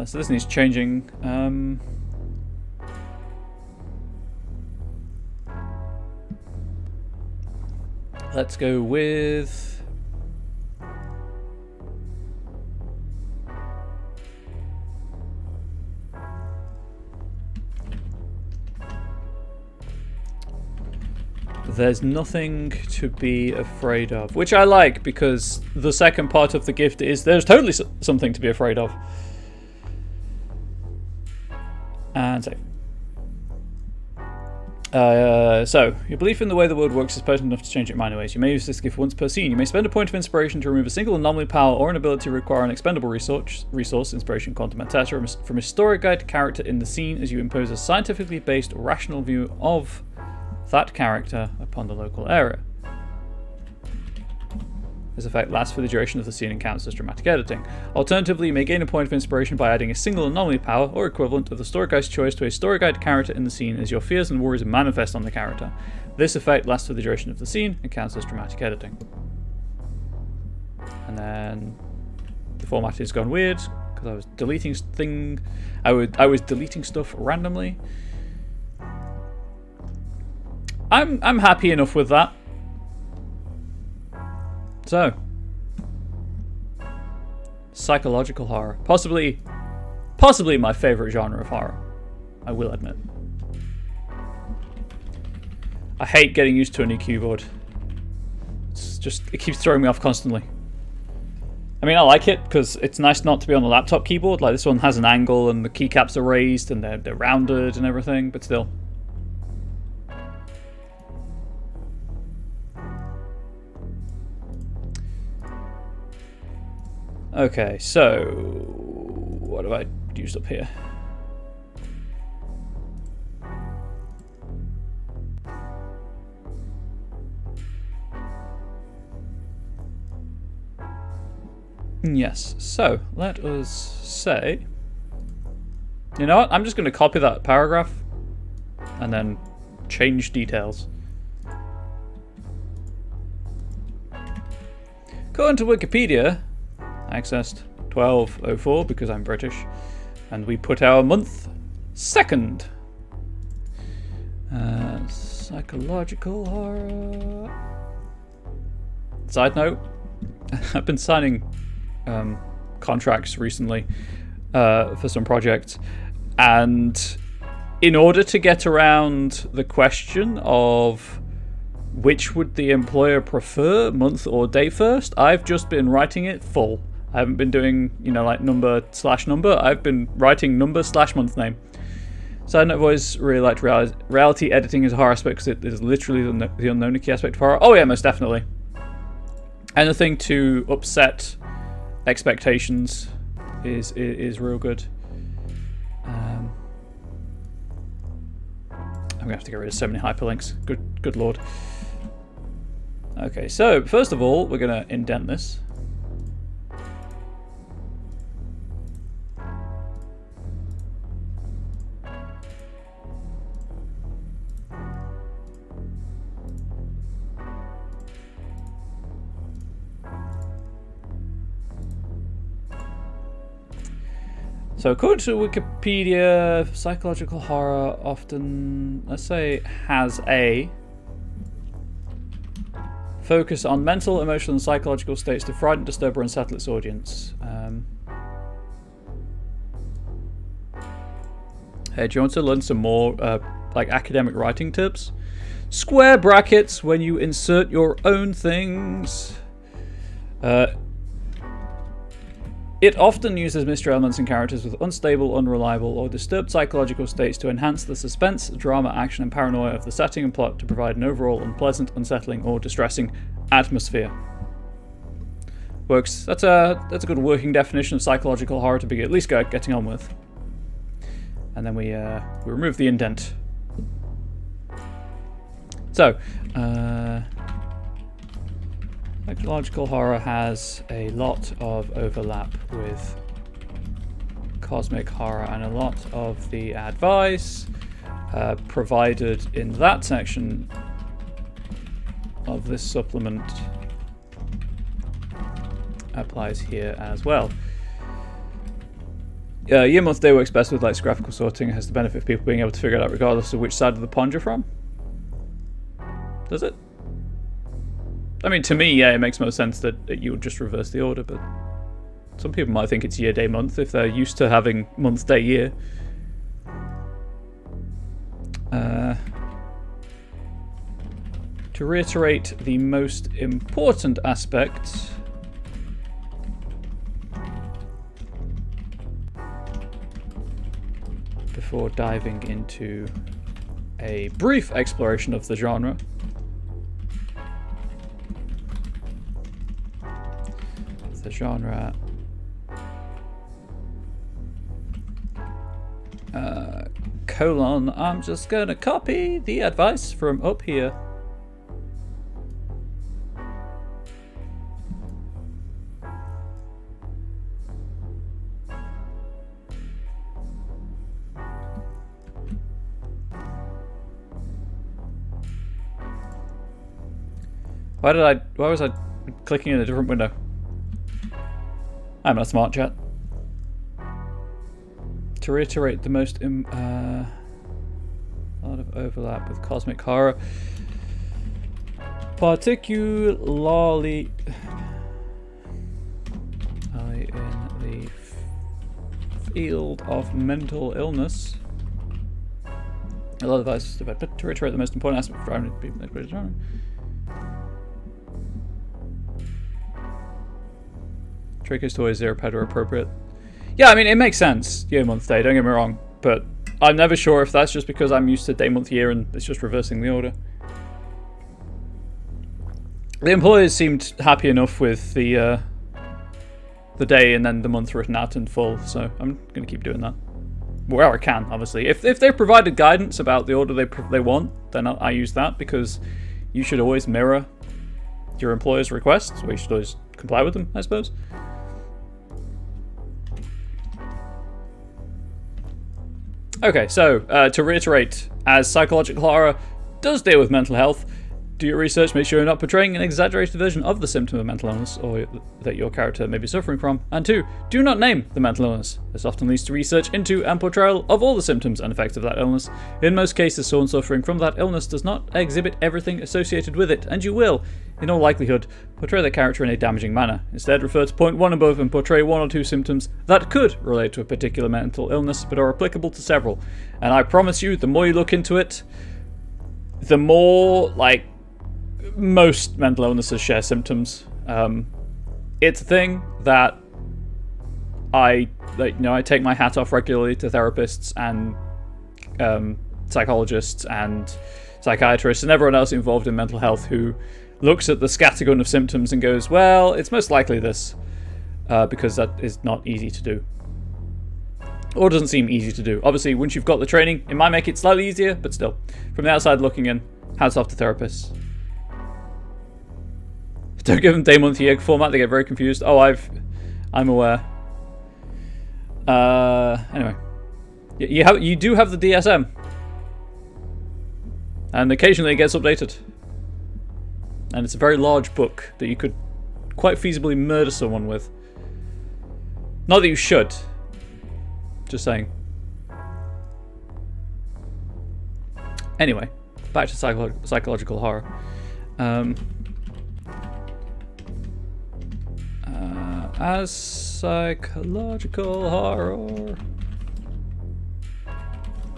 So this needs changing. Let's go with there's nothing to be afraid of, which I like, because the second part of the gift is there's totally something to be afraid of. And save. So, your belief in the way the world works is potent enough to change it in minor ways. You may use this gift once per scene. You may spend a point of inspiration to remove a single anomaly power or an ability to require an expendable resource, inspiration, quantum, etc. from a story guide character in the scene, as you impose a scientifically based, rational view of that character upon the local area. This effect lasts for the duration of the scene and counts as dramatic editing. Alternatively, you may gain a point of inspiration by adding a single anomaly power or equivalent of the story guide's choice to a story guide character in the scene, as your fears and worries manifest on the character. This effect lasts for the duration of the scene and counts as dramatic editing. And then the format has gone weird because I was deleting I was deleting stuff randomly. I'm happy enough with that. So, psychological horror, possibly my favorite genre of horror, I will admit. I hate getting used to a new keyboard. It keeps throwing me off constantly. I mean, I like it because it's nice not to be on a laptop keyboard. Like, this one has an angle and the keycaps are raised and they're rounded and everything, but still. Okay, so what have I used up here? Yes, so let us say, you know what, I'm just going to copy that paragraph and then change details. According to Wikipedia, accessed 1204 because I'm British, and we put our month 2nd. Psychological horror. Side note, I've been signing contracts recently for some projects, and in order to get around the question of which would the employer prefer, month or day first, I've just been writing it full. I haven't been doing, like number/number. I've been writing number/month name. Side note, I've always really liked reality editing as a horror aspect because it is literally the unknown key aspect of horror. Oh yeah, most definitely. Anything to upset expectations is real good. I'm gonna have to get rid of so many hyperlinks. Good lord. Okay, so first of all, we're gonna indent this. So according to Wikipedia, psychological horror often, let's say, has a focus on mental, emotional, and psychological states to frighten, disturb, or unsettle its audience. Hey, do you want to learn some more academic writing tips? Square brackets when you insert your own things. It often uses mystery elements and characters with unstable, unreliable, or disturbed psychological states to enhance the suspense, drama, action, and paranoia of the setting and plot to provide an overall unpleasant, unsettling, or distressing atmosphere. Works. That's a good working definition of psychological horror to be at least getting on with. And then we remove the indent. So, psychological horror has a lot of overlap with cosmic horror, and a lot of the advice provided in that section of this supplement applies here as well. Year, month, day works best with graphical sorting. It has the benefit of people being able to figure it out regardless of which side of the pond you're from. Does it? I mean, to me, yeah, it makes most sense that you would just reverse the order, but some people might think it's year, day, month if they're used to having month, day, year. To reiterate the most important aspect, before diving into a brief exploration of the genre, I'm just gonna copy the advice from up here. Why was I clicking in a different window? I'm not smart, chat. To reiterate the most a lot of overlap with cosmic horror, particularly in the field of mental illness. A lot of advice to reiterate the most important aspect of driving people. Trickers to always zero ped are appropriate. Yeah, I mean, it makes sense, year, month, day, don't get me wrong, but I'm never sure if that's just because I'm used to day, month, year, and it's just reversing the order. The employers seemed happy enough with the the day and then the month written out in full, so I'm going to keep doing that. Where I can, obviously. If they've provided guidance about the order they want, then I use that, because you should always mirror your employer's requests, or you should always comply with them, I suppose. Okay, so to reiterate, as psychological horror does deal with mental health, do your research, make sure you're not portraying an exaggerated version of the symptom of mental illness or that your character may be suffering from. And 2, do not name the mental illness. This often leads to research into and portrayal of all the symptoms and effects of that illness. In most cases, someone suffering from that illness does not exhibit everything associated with it, and you will, in all likelihood, portray the character in a damaging manner. Instead, refer to point 1 above and portray 1 or 2 symptoms that could relate to a particular mental illness, but are applicable to several. And I promise you, the more you look into it, the more, like, most mental illnesses share symptoms. It's a thing that I take my hat off regularly to therapists and psychologists and psychiatrists and everyone else involved in mental health who looks at the scattergun of symptoms and goes, well, it's most likely this, because that is not easy to do. Or doesn't seem easy to do. Obviously, once you've got the training, it might make it slightly easier, but still. From the outside looking in, hats off to therapists. Don't give them day, month, year format, they get very confused. Oh, I'm aware. Anyway. You do have the DSM. And occasionally it gets updated. And it's a very large book that you could quite feasibly murder someone with. Not that you should. Just saying. Anyway, back to psychological horror. As psychological horror,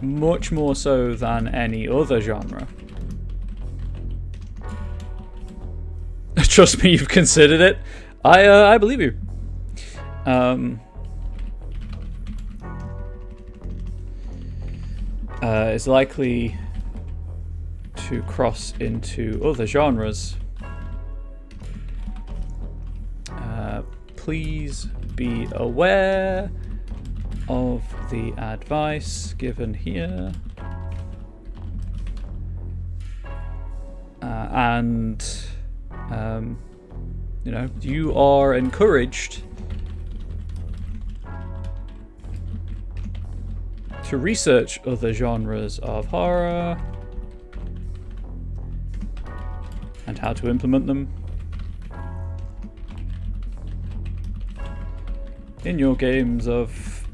much more so than any other genre. Trust me, you've considered it. I believe you. Is likely to cross into other genres. Please be aware of the advice given here. You are encouraged to research other genres of horror and how to implement them in your games of,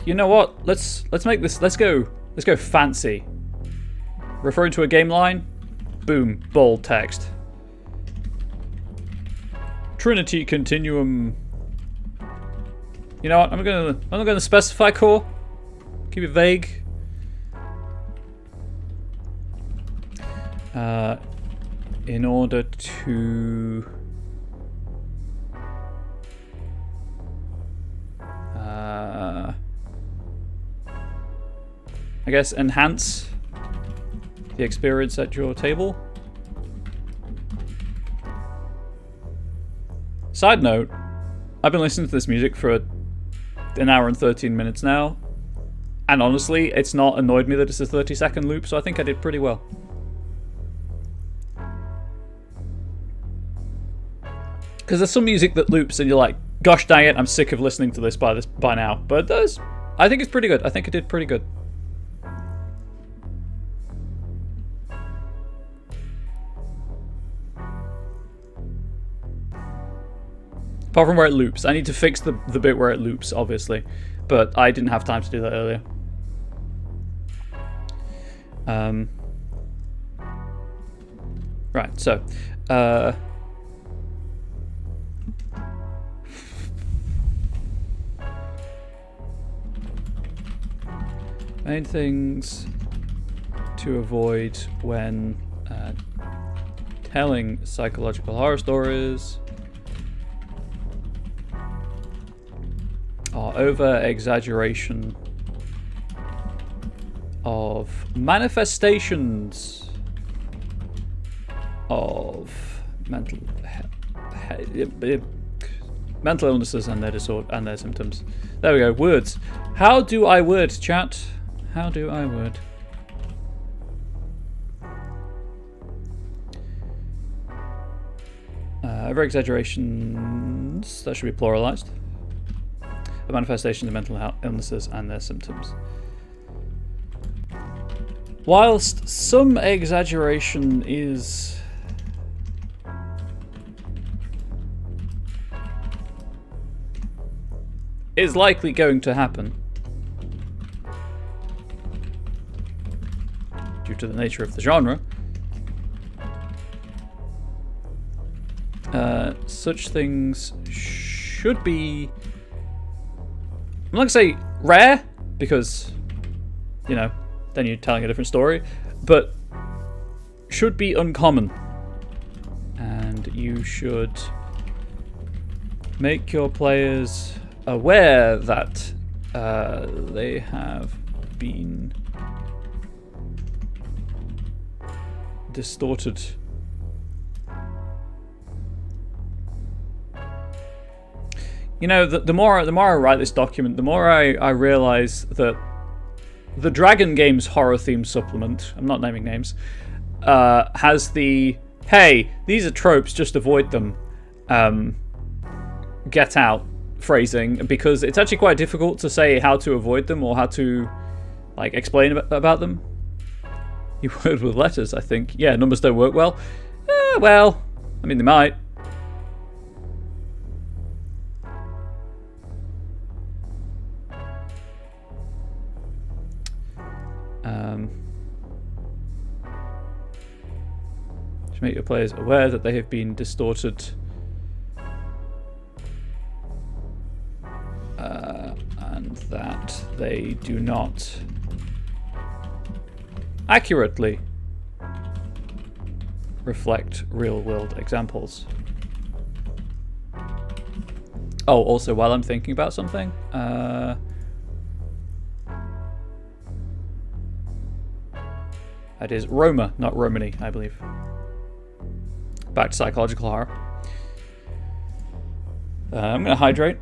you know what? Let's make this. Let's go fancy. Referring to a game line, boom, bold text. Trinity Continuum. You know what? I'm not gonna specify core. Keep it vague. In order to I guess enhance the experience at your table. Side note, I've been listening to this music for an hour and 13 minutes now, and honestly, it's not annoyed me that it's a 30-second loop, so I think I did pretty well. Because there's some music that loops and you're like, gosh dang it, I'm sick of listening to this by now. But it does. I think it's pretty good. I think it did pretty good. Apart from where it loops. I need to fix the bit where it loops, obviously. But I didn't have time to do that earlier. Right, so... main things to avoid when telling psychological horror stories are over-exaggeration of manifestations of mental mental illnesses and their disorder and their symptoms. There we go. Words. How do I word, chat? How do I word? Over-exaggerations, that should be pluralized. The manifestations of mental health illnesses and their symptoms. Whilst some exaggeration is likely going to happen due to the nature of the genre, such things should be, I'm not going to say rare, because, you know, then you're telling a different story, but should be uncommon. And you should make your players aware that they have been distorted. You know, the more I write this document, the more I realize that the Dragon Games horror theme supplement, I'm not naming names, has the, hey, these are tropes, just avoid them, get out phrasing, because it's actually quite difficult to say how to avoid them or how to, like, explain about them. You word with letters, I think. Yeah, numbers don't work well. Well, I mean, they might. To make your players aware that they have been distorted and that they do not accurately reflect real-world examples. Oh, also, while I'm thinking about something, that is Roma, not Romany, I believe. Back to psychological horror. I'm going to hydrate.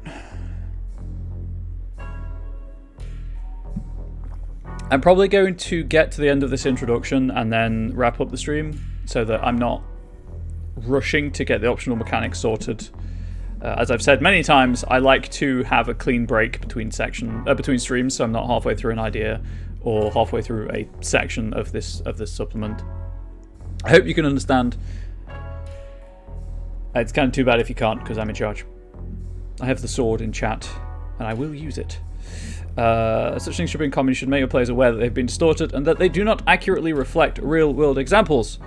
I'm probably going to get to the end of this introduction and then wrap up the stream so that I'm not rushing to get the optional mechanics sorted. As I've said many times, I like to have a clean break between streams, so I'm not halfway through an idea or halfway through a section of this supplement. I hope you can understand. It's kind of too bad if you can't, because I'm in charge. I have the sword in chat, and I will use it. Such things should be in common. You should make your players aware that they've been distorted and that they do not accurately reflect real-world examples.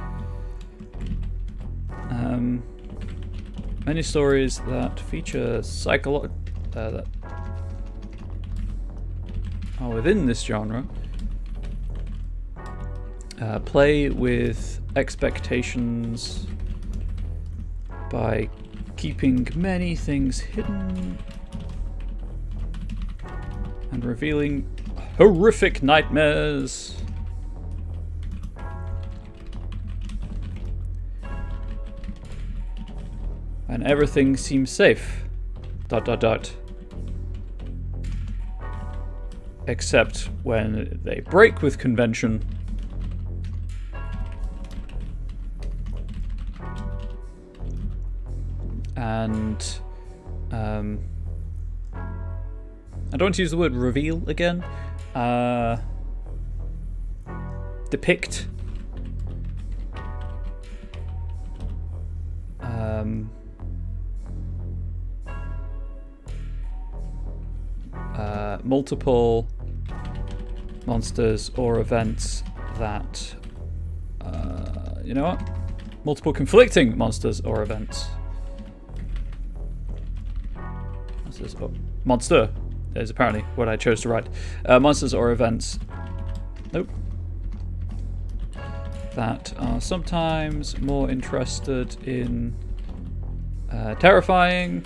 Many stories that feature that are within this genre play with expectations by keeping many things hidden and revealing horrific nightmares. And everything seems safe. ... Except when they break with convention. And I don't want to use the word reveal again. Depict. Multiple monsters or events that, you know what? Multiple conflicting monsters or events. Monster is apparently what I chose to write. Monsters or events. Nope. That are sometimes more interested in terrifying.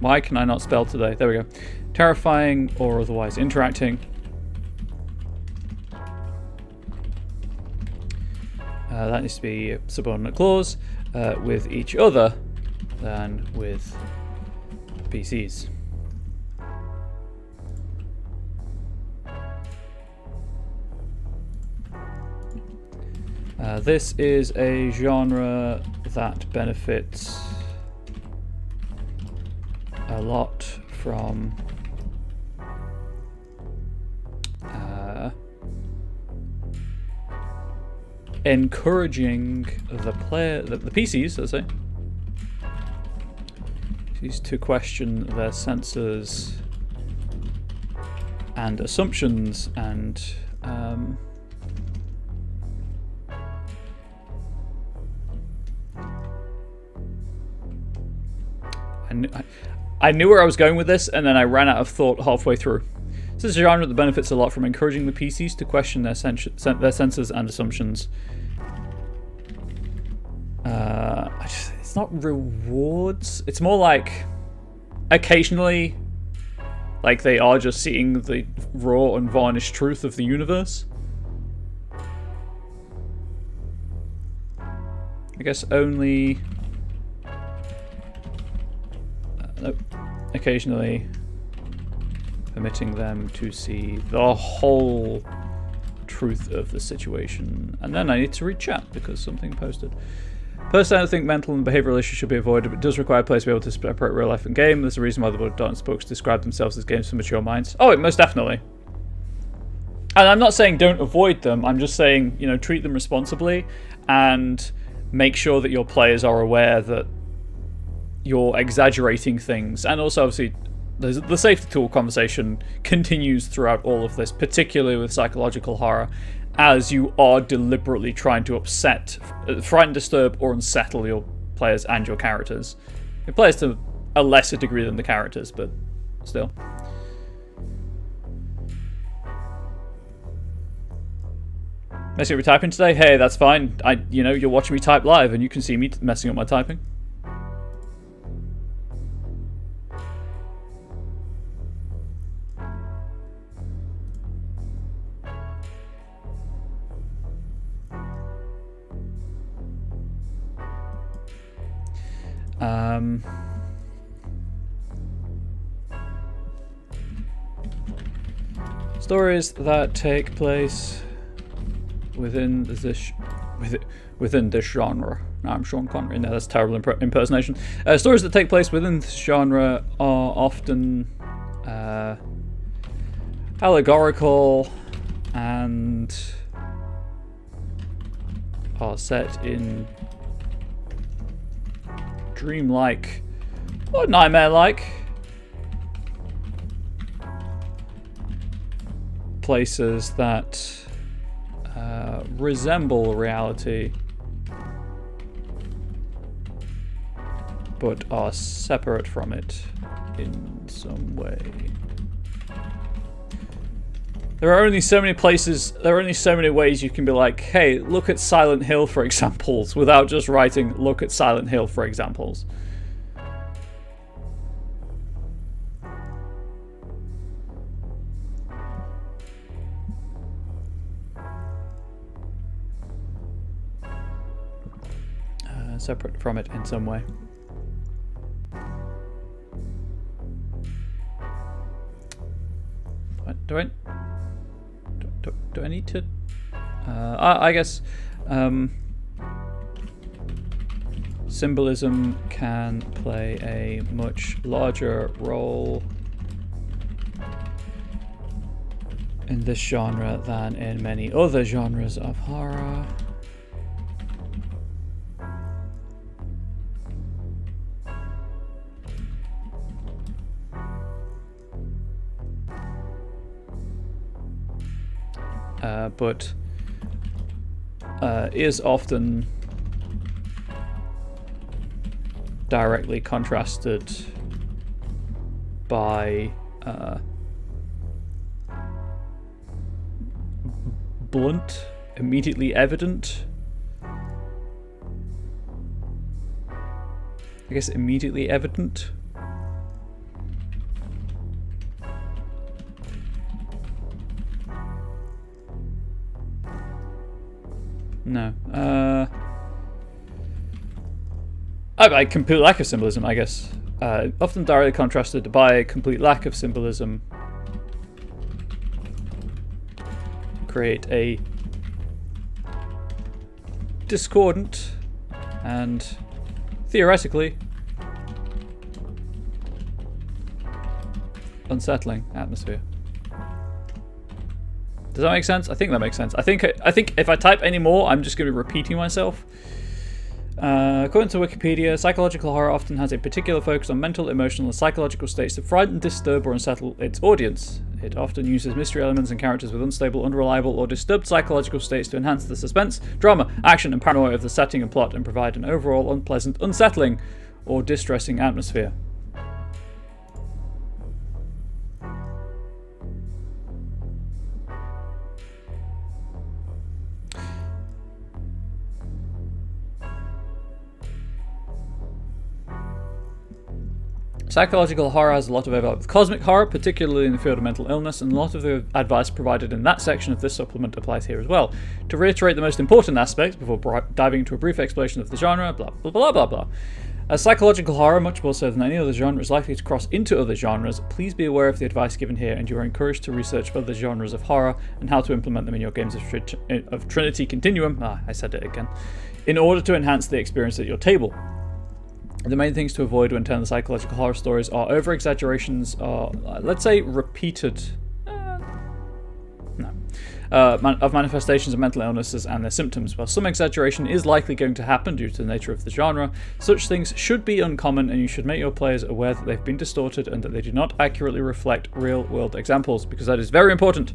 Why can I not spell today? There we go. Terrifying or otherwise interacting. That needs to be a subordinate clause with each other than with PCs. This is a genre that benefits a lot from encouraging the PCs, let's say, to question their sensors and assumptions and I knew where I was going with this, and then I ran out of thought halfway through. This is a genre that benefits a lot from encouraging the PCs to question their sensors and assumptions. It's not rewards. It's more like occasionally, like they are just seeing the raw and varnished truth of the universe. I guess only... nope. Occasionally permitting them to see the whole truth of the situation. And then I need to read chat because something posted. Personally, I don't think mental and behavioural issues should be avoided, but it does require players to be able to separate real life and game. There's a reason why the Blood Darkness books describe themselves as games for mature minds. Oh, most definitely. And I'm not saying don't avoid them. I'm just saying, you know, treat them responsibly and make sure that your players are aware that you're exaggerating things. And also, obviously, the safety tool conversation continues throughout all of this, particularly with psychological horror, as you are deliberately trying to upset, frighten, disturb, or unsettle your players and your characters. Your players to a lesser degree than the characters, but still. Messing up with typing today? Hey, that's fine. You know, you're watching me type live, and you can see me messing up my typing. Stories that take place within this genre. No, I'm Sean Connery. No, that's terrible impersonation. Stories that take place within this genre are often allegorical and are set in dreamlike or nightmare-like places that resemble reality but are separate from it in some way. There are only so many places, there are only so many ways you can be like, hey, look at Silent Hill for examples, without just writing, look at Silent Hill for examples. Separate from it in some way. Do I need to? I guess symbolism can play a much larger role in this genre than in many other genres of horror. But is often directly contrasted by blunt, immediately evident. I guess immediately evident. No. A complete lack of symbolism, I guess. Often directly contrasted by a complete lack of symbolism. Create a discordant and theoretically unsettling atmosphere. Does that make sense? I think that makes sense. I think if I type any more, I'm just going to be repeating myself. According to Wikipedia, psychological horror often has a particular focus on mental, emotional, and psychological states that frighten, disturb, or unsettle its audience. It often uses mystery elements and characters with unstable, unreliable, or disturbed psychological states to enhance the suspense, drama, action, and paranoia of the setting and plot and provide an overall unpleasant, unsettling, or distressing atmosphere. Psychological horror has a lot of overlap with cosmic horror, particularly in the field of mental illness, and a lot of the advice provided in that section of this supplement applies here as well. To reiterate the most important aspects before diving into a brief explanation of the genre, blah blah blah blah blah. As psychological horror, much more so than any other genre, is likely to cross into other genres, please be aware of the advice given here, and you are encouraged to research other genres of horror and how to implement them in your games of Trinity Continuum, I said it again, in order to enhance the experience at your table. The main things to avoid when telling psychological horror stories are over-exaggerations, or let's say repeated, of manifestations of mental illnesses and their symptoms. While some exaggeration is likely going to happen due to the nature of the genre, such things should be uncommon, and you should make your players aware that they've been distorted and that they do not accurately reflect real-world examples, because that is very important.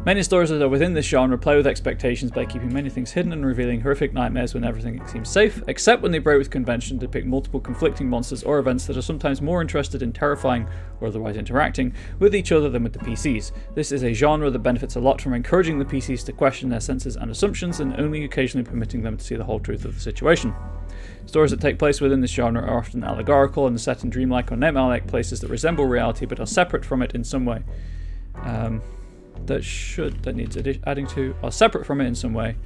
Many stories that are within this genre play with expectations by keeping many things hidden and revealing horrific nightmares when everything seems safe, except when they break with convention to depict multiple conflicting monsters or events that are sometimes more interested in terrifying or otherwise interacting with each other than with the PCs. This is a genre that benefits a lot from encouraging the PCs to question their senses and assumptions and only occasionally permitting them to see the whole truth of the situation. Stories that take place within this genre are often allegorical and set in dreamlike or nightmare-like places that resemble reality but are separate from it in some way. That needs adding to, are separate from it in some way.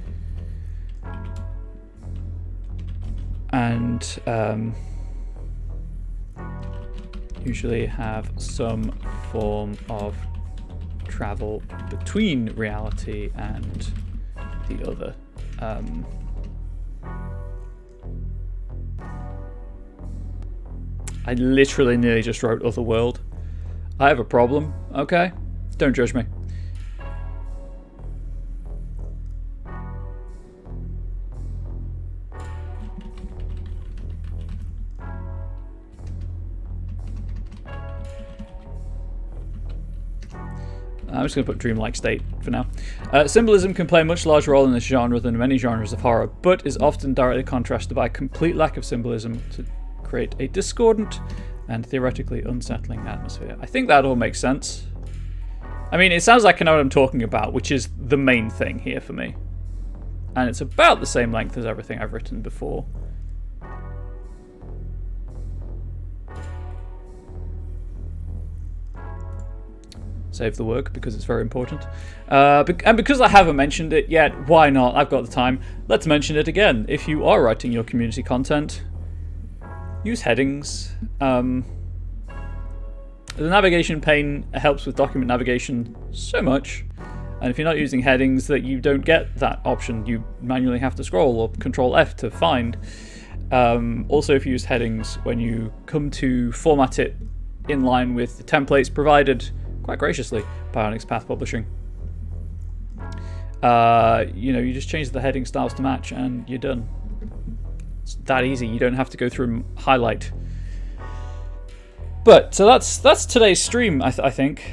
And usually have some form of travel between reality and the other. I literally nearly just wrote Otherworld. I have a problem, okay? Don't judge me. I'm just going to put dreamlike state for now. Symbolism can play a much larger role in this genre than many genres of horror, but is often directly contrasted by a complete lack of symbolism to create a discordant and theoretically unsettling atmosphere. I think that all makes sense. I mean, it sounds like I know what I'm talking about, which is the main thing here for me. And it's about the same length as everything I've written before. Save the work because it's very important. And because I haven't mentioned it yet, why not? I've got the time. Let's mention it again. If you are writing your community content, use headings. The navigation pane helps with document navigation so much. And if you're not using headings, that you don't get that option. You manually have to scroll or Control F to find. Also, if you use headings, when you come to format it in line with the templates provided quite graciously by Onyx Path Publishing, you just change the heading styles to match and you're done. It's that easy. You don't have to go through and highlight. But so that's today's stream. I think.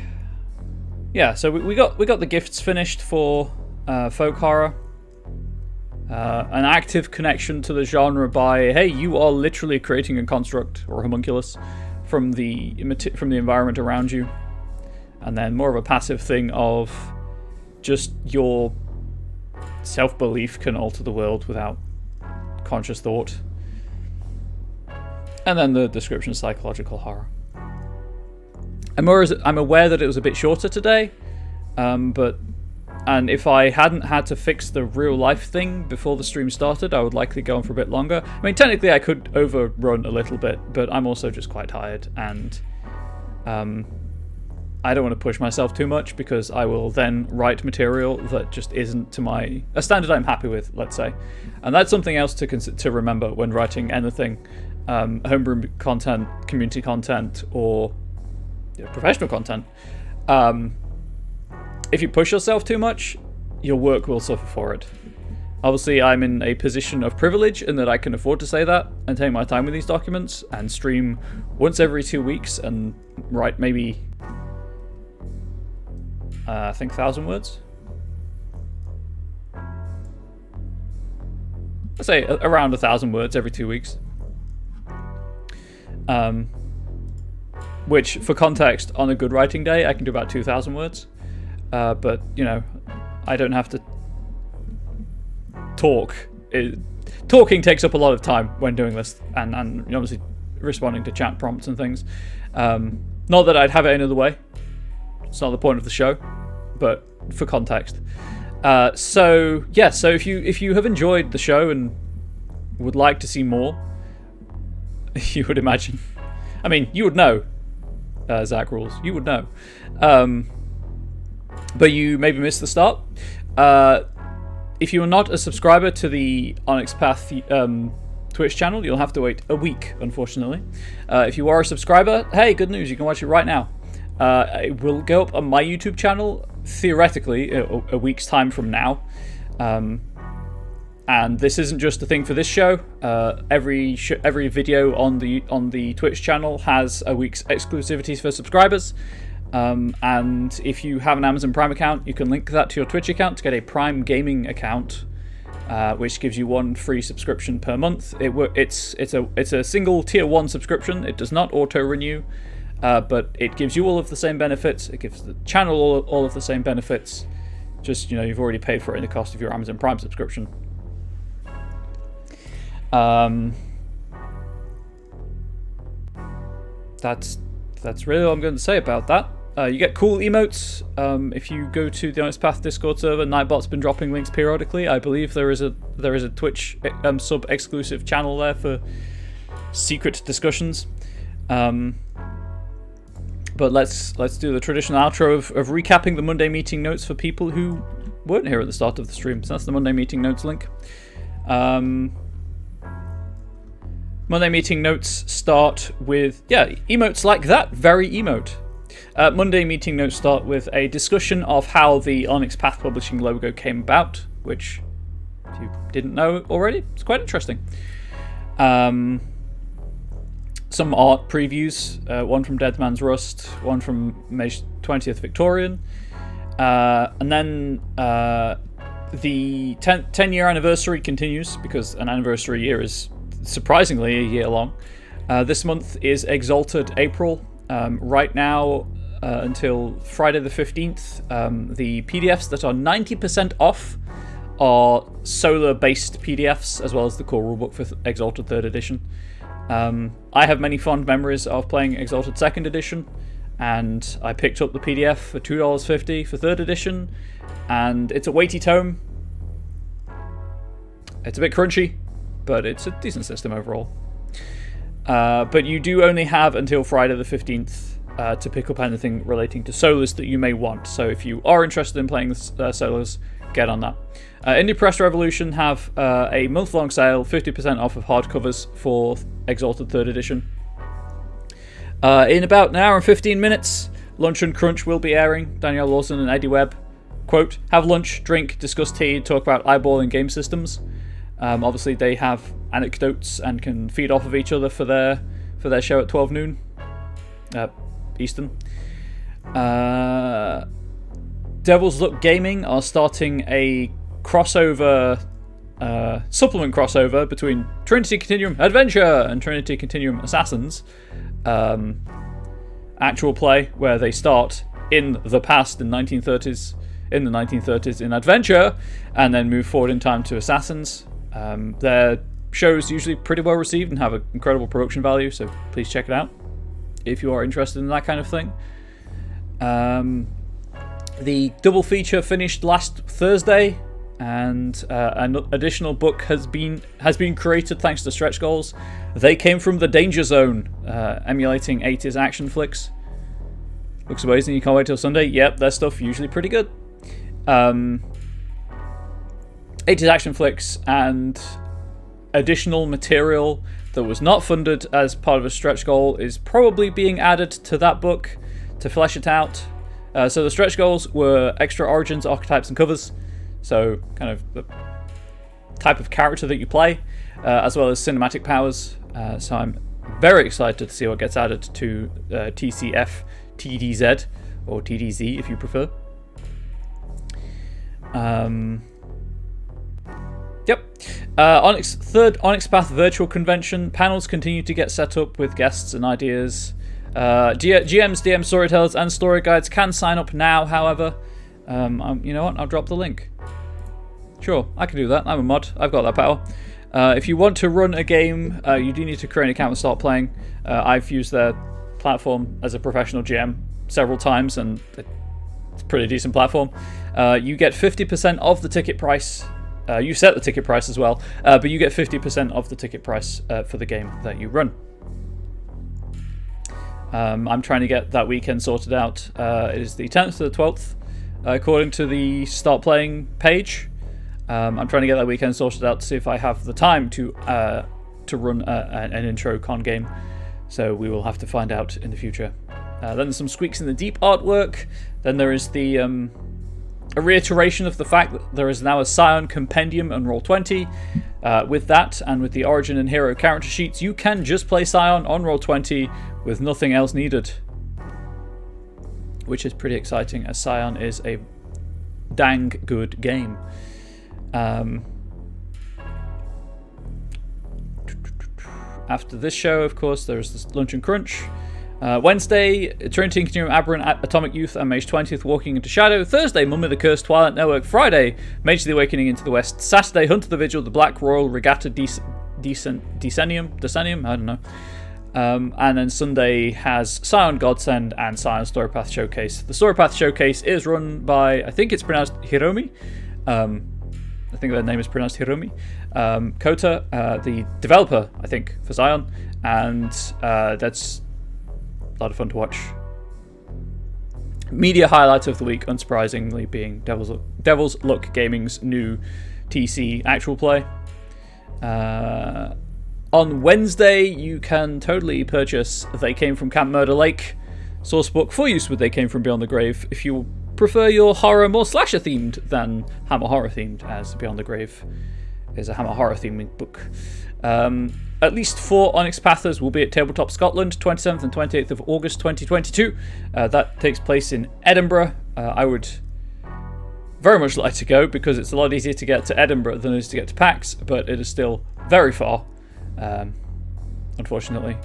Yeah. So we got the gifts finished for folk horror. An active connection to the genre by, hey, you are literally creating a construct or homunculus from the environment around you. And then more of a passive thing of just your self-belief can alter the world without conscious thought. And then the description of psychological horror. I'm aware that it was a bit shorter today, but and if I hadn't had to fix the real life thing before the stream started, I would likely go on for a bit longer. I mean, technically I could overrun a little bit, but I'm also just quite tired, and I don't want to push myself too much, because I will then write material that just isn't to a standard I'm happy with, let's say. And that's something else to remember when writing anything, homebrew content, community content, or professional content. If you push yourself too much, your work will suffer for it. Obviously, I'm in a position of privilege in that I can afford to say that and take my time with these documents and stream once every 2 weeks and write maybe, I think 1,000 words. Let's say around 1,000 words every 2 weeks. Which, for context, on a good writing day, I can do about 2,000 words. But, I don't have to talk. Talking takes up a lot of time when doing this, and obviously responding to chat prompts and things. Not that I'd have it any other way. It's not the point of the show, but for context. So if you have enjoyed the show and would like to see more, you would imagine. I mean, you would know. Zach Rules, you would know. But you maybe missed the start. If you are not a subscriber to the Onyx Path Twitch channel, you'll have to wait a week, unfortunately. If you are a subscriber, hey, good news, you can watch it right now. It will go up on my YouTube channel, theoretically, a week's time from now. And this isn't just a thing for this show. Every video on the Twitch channel has a week's exclusivities for subscribers. And if you have an Amazon Prime account, you can link that to your Twitch account to get a Prime Gaming account, which gives you 1 free subscription per month. It's a single tier 1 subscription. It does not auto renew, but it gives you all of the same benefits. It gives the channel all of the same benefits. Just you've already paid for it in the cost of your Amazon Prime subscription. That's really all I'm going to say about that. You get cool emotes if you go to the Onyx Path Discord server. Nightbot's been dropping links periodically. I believe there is a Twitch sub exclusive channel there for secret discussions. But let's do the traditional outro of recapping the Monday meeting notes for people who weren't here at the start of the stream. So that's the Monday meeting notes link. Monday meeting notes start with, emotes like that, very emote. Monday meeting notes start with a discussion of how the Onyx Path Publishing logo came about, which, if you didn't know already, it's quite interesting. Some art previews, one from Dead Man's Rust, one from May 20th Victorian, and then the 10-year anniversary continues, because an anniversary year is surprisingly a year long. This month is Exalted April. Right now, until Friday the 15th, the PDFs that are 90% off are Solar-based PDFs, as well as the core rulebook for Exalted 3rd Edition. I have many fond memories of playing Exalted 2nd Edition, and I picked up the PDF for $2.50 for 3rd Edition, and it's a weighty tome. It's a bit crunchy, but it's a decent system overall. But you do only have until Friday the 15th to pick up anything relating to Solars that you may want. So if you are interested in playing Solars, get on that. Indie Press Revolution have a month-long sale, 50% off of hardcovers for Exalted 3rd Edition. In about an hour and 15 minutes, Lunch and Crunch will be airing. Danielle Lawson and Eddie Webb, quote, have lunch, drink, discuss tea, talk about eyeballing game systems. Obviously, they have anecdotes and can feed off of each other for their show at 12 noon Eastern. Devil's Look Gaming are starting a crossover, supplement crossover between Trinity Continuum Adventure and Trinity Continuum Assassins. Actual play where they start in the past in the 1930s in Adventure, and then move forward in time to Assassins. Their shows usually pretty well received and have an incredible production value, so please check it out if you are interested in that kind of thing. The double feature finished last Thursday, and an additional book has been created thanks to stretch goals. They Came from the Danger Zone, emulating 80s action flicks. Looks amazing. You can't wait till Sunday. Yep, their stuff usually pretty good. 80s action flicks and additional material that was not funded as part of a stretch goal is probably being added to that book to flesh it out. So the stretch goals were extra origins, archetypes, and covers. So kind of the type of character that you play, as well as cinematic powers. So I'm very excited to see what gets added to TCF, TDZ, or TDZ if you prefer. Third Onyx Path virtual convention. Panels continue to get set up with guests and ideas. GMs, DMs, storytellers, and story guides can sign up now, however. You know what? I'll drop the link. Sure, I can do that. I'm a mod. I've got that power. If you want to run a game, you do need to create an account and start playing. I've used their platform as a professional GM several times, and it's a pretty decent platform. You get 50% of the ticket price. You set the ticket price as well, but you get 50% of the ticket price for the game that you run. I'm trying to get that weekend sorted out. It is the 10th to the 12th, according to the Start Playing page. I'm trying to get that weekend sorted out to see if I have the time to run an intro con game. So we will have to find out in the future. Then there's some Squeaks in the Deep artwork. Then there is the a reiteration of the fact that there is now a Scion Compendium on Roll20. With that, and with the Origin and Hero character sheets, you can just play Scion on Roll20 with nothing else needed. Which is pretty exciting, as Scion is a dang good game. After this show, of course, there's this Lunch and Crunch. Wednesday, Trinity Continuum, Aberrant, Atomic Youth, and Mage 20th, Walking into Shadow. Thursday, Mummy the Curse, Twilight Network. Friday, Mage of the Awakening into the West. Saturday, Hunt of the Vigil, the Black Royal Regatta Decennium, I don't know. And then Sunday has Scion Godsend and Scion Storypath Showcase. The Storypath Showcase is run by, I think it's pronounced Hiromi. I think their name is pronounced Hiromi. Kota, the developer, I think, for Scion. And that's a lot of fun to watch. Media highlight of the week, unsurprisingly, being Devil's Luck Gaming's new TC actual play. On Wednesday, you can totally purchase They Came from Camp Murder Lake sourcebook for use with They Came from Beyond the Grave if you prefer your horror more slasher themed than Hammer horror themed, as Beyond the Grave is a Hammer horror themed book. At least 4 Onyx Pathers will be at Tabletop Scotland, 27th and 28th of August 2022. That takes place in Edinburgh. I would very much like to go because it's a lot easier to get to Edinburgh than it is to get to PAX, but it is still very far, unfortunately.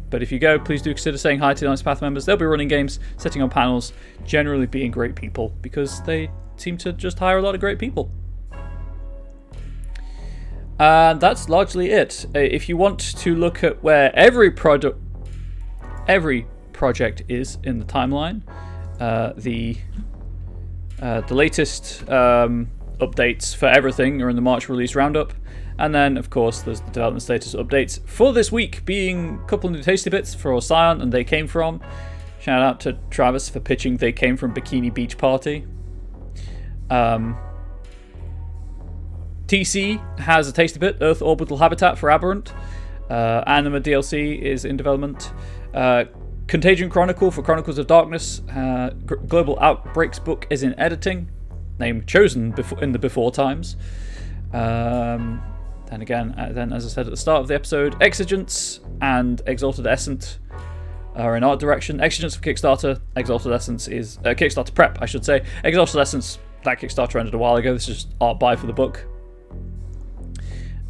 But if you go, please do consider saying hi to the Onyx Path members. They'll be running games, setting on panels, generally being great people because they seem to just hire a lot of great people. And that's largely it. If you want to look at where every project is in the timeline, the latest updates for everything are in the March release roundup. And then, of course, there's the development status updates for this week, being a couple of new tasty bits for Scion and They Came From. Shout out to Travis for pitching They Came From Bikini Beach Party. TC has a tasty bit, Earth Orbital Habitat for Aberrant. Anima DLC is in development. Contagion Chronicle for Chronicles of Darkness. Global Outbreaks book is in editing. Name chosen in the before times. Then again, as I said at the start of the episode, Exigence and Exalted Essence are in art direction. Exigence for Kickstarter. Exalted Essence is Kickstarter prep, I should say. Exalted Essence, that Kickstarter ended a while ago. This is just art buy for the book.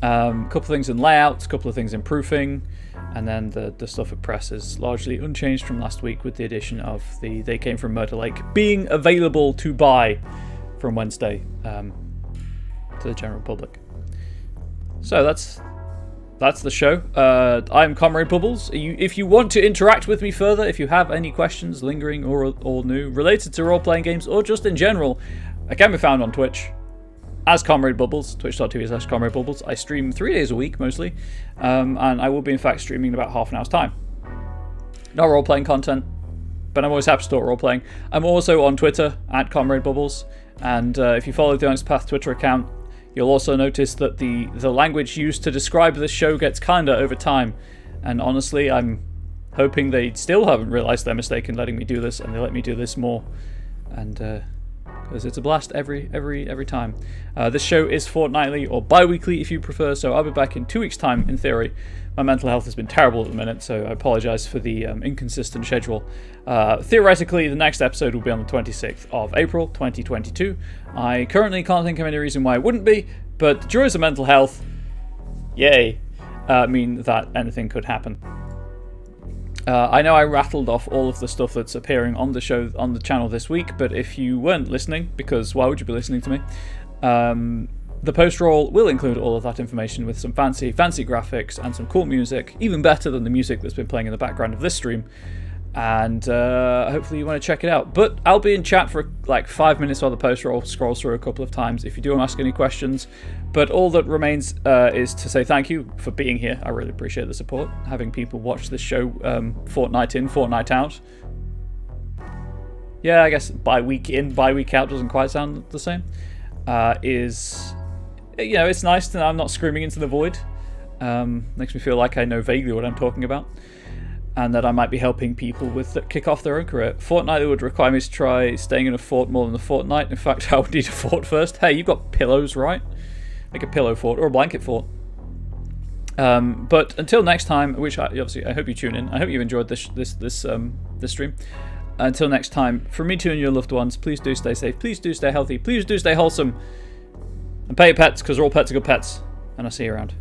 A couple of things in layout, a couple of things in proofing, and then the stuff at press is largely unchanged from last week, with the addition of the They Came From Murder Lake being available to buy from Wednesday to the general public. So that's that's the show. I'm Comrade Bubbles. If you want to interact with me further, if you have any questions, lingering or new, related to role-playing games, or just in general, I can be found on Twitch as Comrade Bubbles, twitch.tv/Comrade Bubbles. I stream 3 days a week, mostly, and I will be, in fact, streaming in about half an hour's time. Not role-playing content, but I'm always happy to talk role-playing. I'm also on Twitter, at Comrade Bubbles, and if you follow the Onyx Path Twitter account, you'll also notice that the language used to describe this show gets kinder over time, and honestly, I'm hoping they still haven't realised their mistake in letting me do this, and they let me do this more, and because it's a blast every time. This show is fortnightly or bi-weekly if you prefer, so I'll be back in 2 weeks' time, in theory. My mental health has been terrible at the minute, so I apologise for the inconsistent schedule. Theoretically, the next episode will be on the 26th of April, 2022. I currently can't think of any reason why it wouldn't be, but the joys of mental health, yay, mean that anything could happen. I know I rattled off all of the stuff that's appearing on the show, on the channel this week, but if you weren't listening, because why would you be listening to me, the post-roll will include all of that information with some fancy graphics and some cool music, even better than the music that's been playing in the background of this stream, and hopefully you want to check it out. But I'll be in chat for like 5 minutes while the post-roll scrolls through a couple of times if you do want to ask any questions. But all that remains is to say thank you for being here. I really appreciate the support. Having people watch this show fortnight in, fortnight out. Yeah, I guess bi-week in, bi-week out doesn't quite sound the same. Is, you know, it's nice that I'm not screaming into the void. Makes me feel like I know vaguely what I'm talking about, and that I might be helping people with kick off their own career. Fortnightly would require me to try staying in a fort more than a fortnight. In fact, I would need a fort first. Hey, you've got pillows, right? Make a pillow fort or a blanket fort. But until next time, which obviously I hope you tune in. I hope you enjoyed this stream. Until next time, from me to and your loved ones, please do stay safe. Please do stay healthy. Please do stay wholesome. And pay your pets, because all pets are good pets. And I'll see you around.